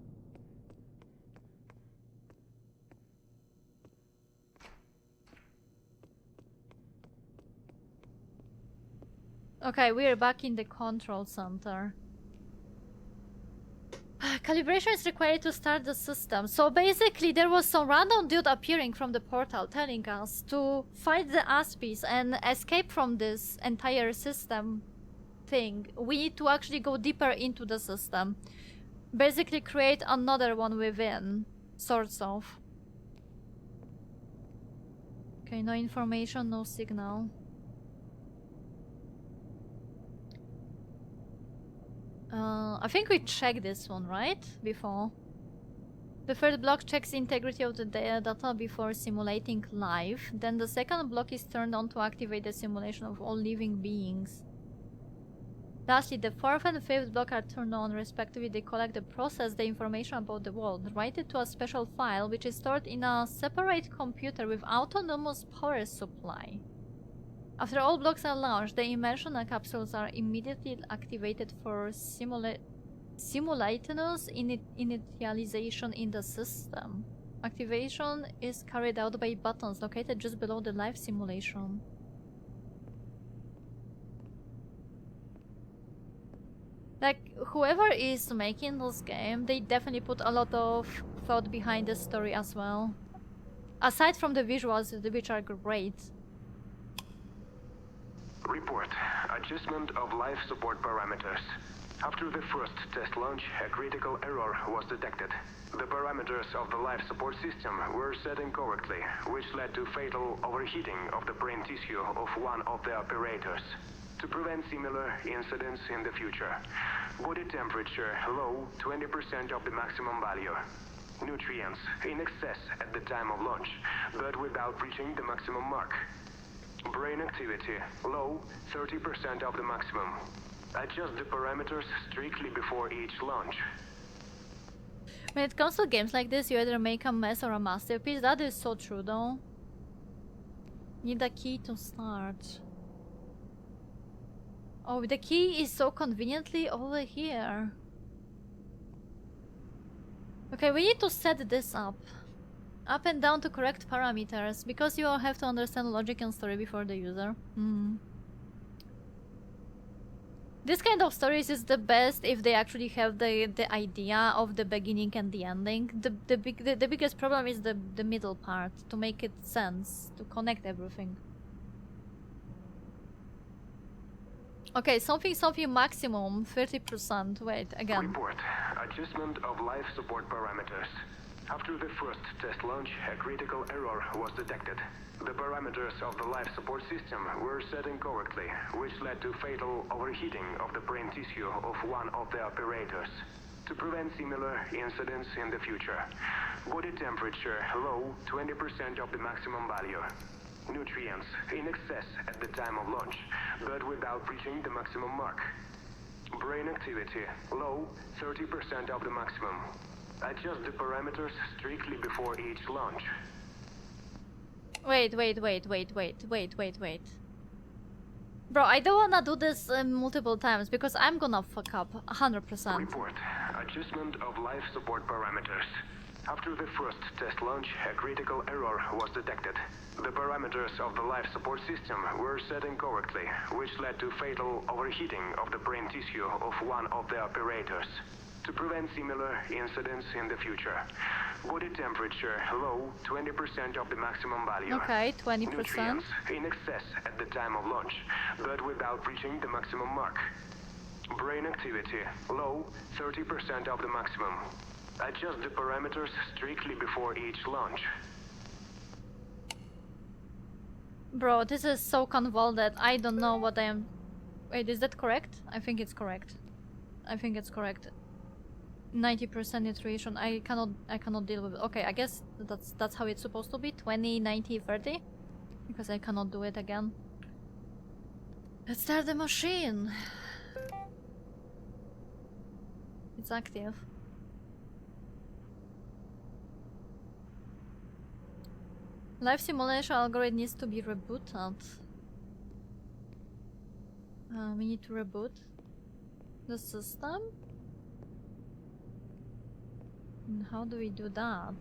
Okay, we're back in the control center. Calibration is required to start the system. So basically there was some random dude appearing from the portal telling us to fight the ASPIS and escape from this entire system thing. We need to actually go deeper into the system. Basically create another one within, sorts of. Okay, no information, no signal. I think we checked this one, right? Before. The third block checks integrity of the data before simulating life. Then the second block is turned on to activate the simulation of all living beings. Lastly, the fourth and fifth block are turned on respectively. They collect and process the information about the world, write it to a special file which is stored in a separate computer with autonomous power supply. After all blocks are launched, the immersion capsules are immediately activated for simultaneous initialization in the system. Activation is carried out by buttons located just below the live simulation. Like, whoever is making this game, they definitely put a lot of thought behind the story as well. Aside from the visuals, which are great. Report. Adjustment of life support parameters. After the first test launch, a critical error was detected. The parameters of the life support system were set incorrectly, which led to fatal overheating of the brain tissue of one of the operators. To prevent similar incidents in the future, body temperature low, 20% of the maximum value. Nutrients in excess at the time of launch, but without reaching the maximum mark. Brain activity low, 30% of the maximum. Adjust the parameters strictly before each launch. When it comes to games like this, you either make a mess or a masterpiece. That is so true though. Need a key to start. Oh, the key is so conveniently over here. Okay, we need to set this up. Up and down to correct parameters, because you all have to understand logic and story before the user. This kind of stories is the best if they actually have the idea of the beginning and the ending. The biggest problem is the middle part, to make it sense, to connect everything. Okay, something maximum, 30%. Wait, again. Report. Adjustment of life support parameters. After the first test launch, a critical error was detected. The parameters of the life support system were set incorrectly, which led to fatal overheating of the brain tissue of one of the operators. To prevent similar incidents in the future, body temperature low, 20% of the maximum value. Nutrients in excess at the time of launch, but without reaching the maximum mark. Brain activity low, 30% of the maximum. Adjust the parameters strictly before each launch. Wait. Bro, I don't wanna do this multiple times because I'm gonna fuck up 100%. Report. Adjustment of life support parameters. After the first test launch, a critical error was detected. The parameters of the life support system were set incorrectly, which led to fatal overheating of the brain tissue of one of the operators. To prevent similar incidents in the future, body temperature low, 20% of the maximum value. Okay, 20%. Nutrients in excess at the time of launch, but without reaching the maximum mark. Brain activity, low, 30% of the maximum. Adjust the parameters strictly before each launch. Bro, this is so convoluted. I don't know what I am... Wait, is that correct? I think it's correct. I think it's correct. 90% iteration. I cannot deal with it. Okay, I guess that's how it's supposed to be. 20, 90, 30. Because I cannot do it again. Let's start the machine. It's active. Life simulation algorithm needs to be rebooted. We need to reboot the system. And how do we do that?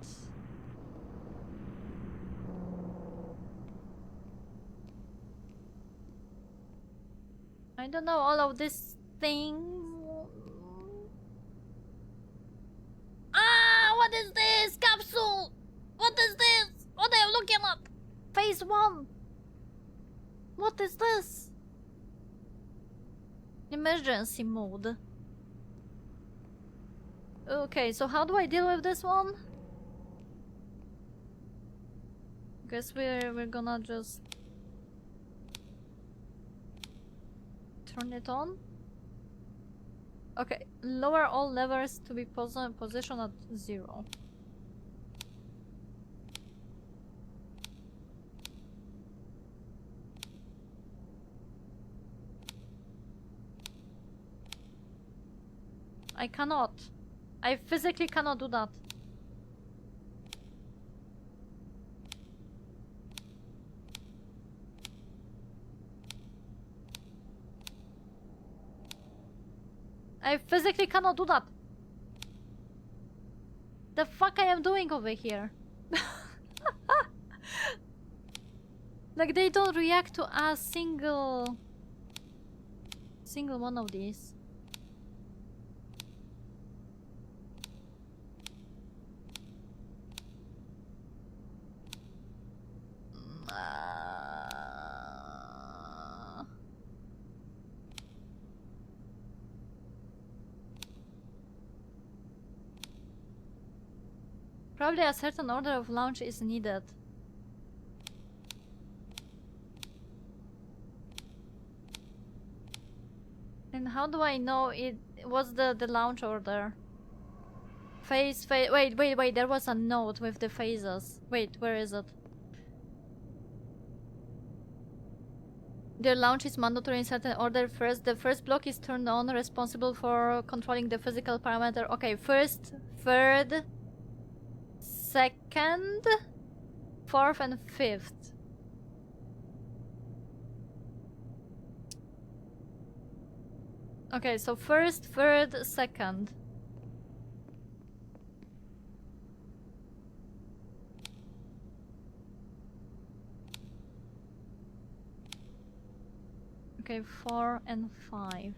I don't know all of these things. Ah, what is this capsule? What is this? What are you looking at? Phase 1. What is this? Emergency mode. Okay, so how do I deal with this one? Guess we're gonna just turn it on. Okay, lower all levers to be positioned at 0. I cannot. I physically cannot do that. I physically cannot do that. The fuck I am doing over here? Like they don't react to a single one of these. Probably a certain order of launch is needed. And how do I know it was the launch order? Phase, wait, there was a note with the phases. Wait, where is it? The launch is mandatory in certain order. First, the first block is turned on, responsible for controlling the physical parameter. Okay, first, third, second, fourth, and fifth. Okay, so first, third, second. Okay, 4 and 5.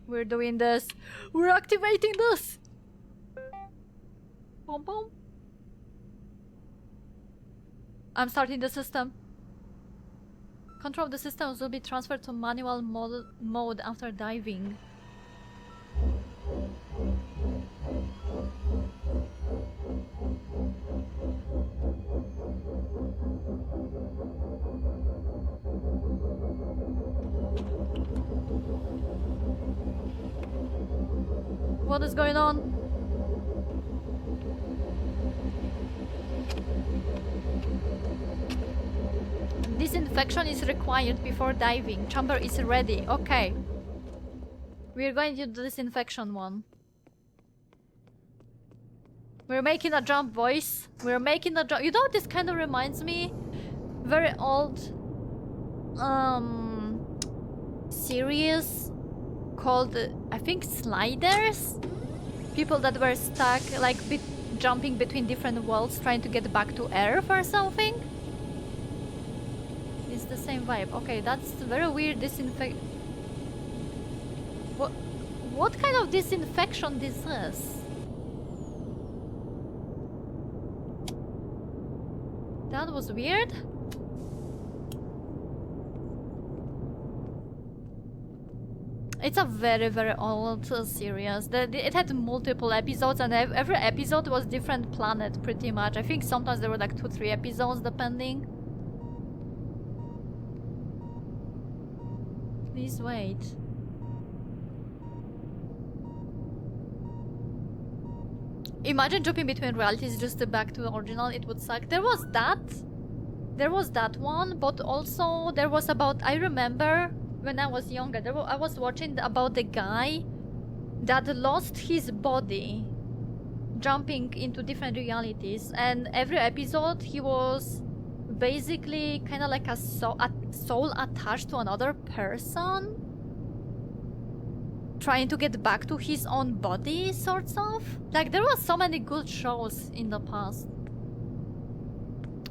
We're doing this. We're activating this. Boom, boom. I'm starting the system. Control of the systems will be transferred to manual mode after diving. What is going on? Disinfection is required before diving. Chamber is ready. Okay. We're going to do disinfection one. We're making a jump, boys. We're making a jump. You know what this kind of reminds me? Very old series called, I think, Sliders. People that were stuck, like, jumping between different worlds, trying to get back to Earth or something. It's the same vibe. Okay, that's very weird. What kind of disinfection this is? That was weird. It's a very, very old series. It had multiple episodes, and every episode was different planet, pretty much. I think sometimes there were like 2-3 episodes, depending. Please wait. Imagine jumping between realities just back to the original. It would suck. There was that one, but also there was about, I remember when I was younger, I was watching about the guy that lost his body jumping into different realities, and every episode he was basically kind of like a soul attached to another person, trying to get back to his own body, sorts of. Like, there was so many good shows in the past.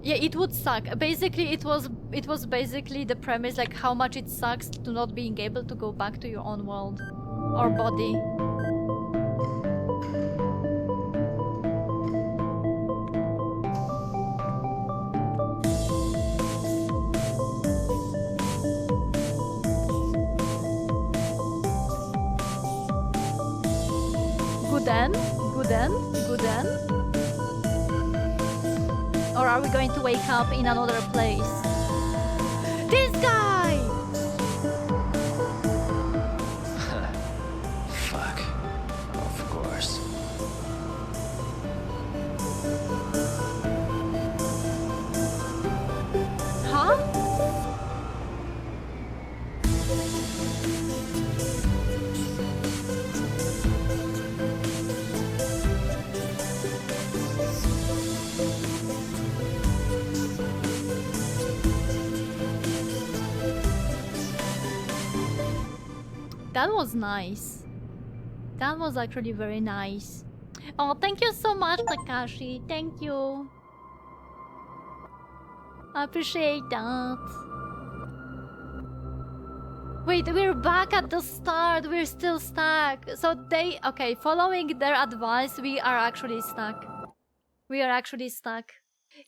Yeah, it would suck. Basically, it was basically the premise, like how much it sucks to not being able to go back to your own world or body. Good end. Or are we going to wake up in another place? This guy! Fuck. Of course. Huh? That was nice. That was actually very nice. Oh, thank you so much, Takashi. Thank you. I appreciate that. Wait, we're back at the start. We're still stuck. So okay, following their advice, we are actually stuck. We are actually stuck.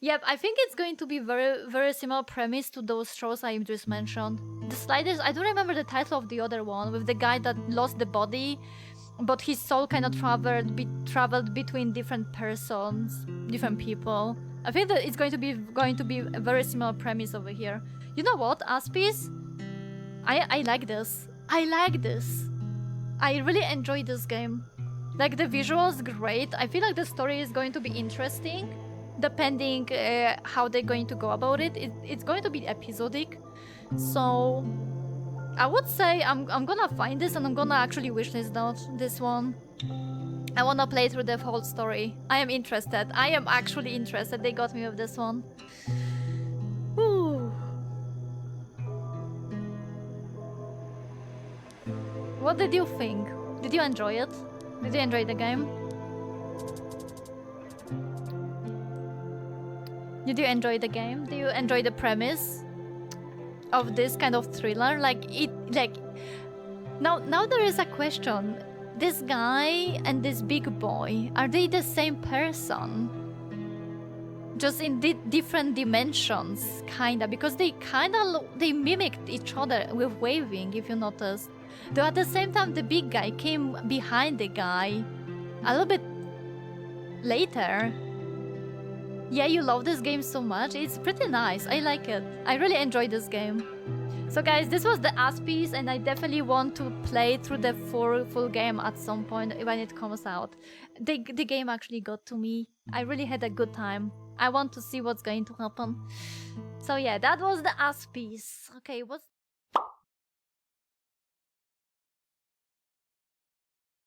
Yep, I think it's going to be very, very similar premise to those shows I just mentioned. The Sliders, I don't remember the title of the other one, with the guy that lost the body, but his soul kind of traveled between different persons, different people. I think that it's going to be a very similar premise over here. You know what, Aspis? I like this. I like this. I really enjoy this game. Like, the visuals, great. I feel like the story is going to be interesting, depending how they're going to go about it. It's going to be episodic, so I would say I'm gonna find this and I'm gonna actually wishlist out this one. I wanna play through the whole story. I am interested. I am actually interested. They got me with this one. Whew. What did you think? Did you enjoy it? Did you enjoy the game? Did you enjoy the game? Do you enjoy the premise of this kind of thriller? Now there is a question. This guy and this big boy, are they the same person? Just in different dimensions, kinda, because they mimicked each other with waving, if you noticed. Though at the same time, the big guy came behind the guy a little bit later. Yeah, you love this game so much. It's pretty nice. I like it. I really enjoy this game. So guys, this was the ASPIS, and I definitely want to play through the full game at some point when it comes out. The game actually got to me. I really had a good time. I want to see what's going to happen. So yeah, that was the ASPIS. Okay, what's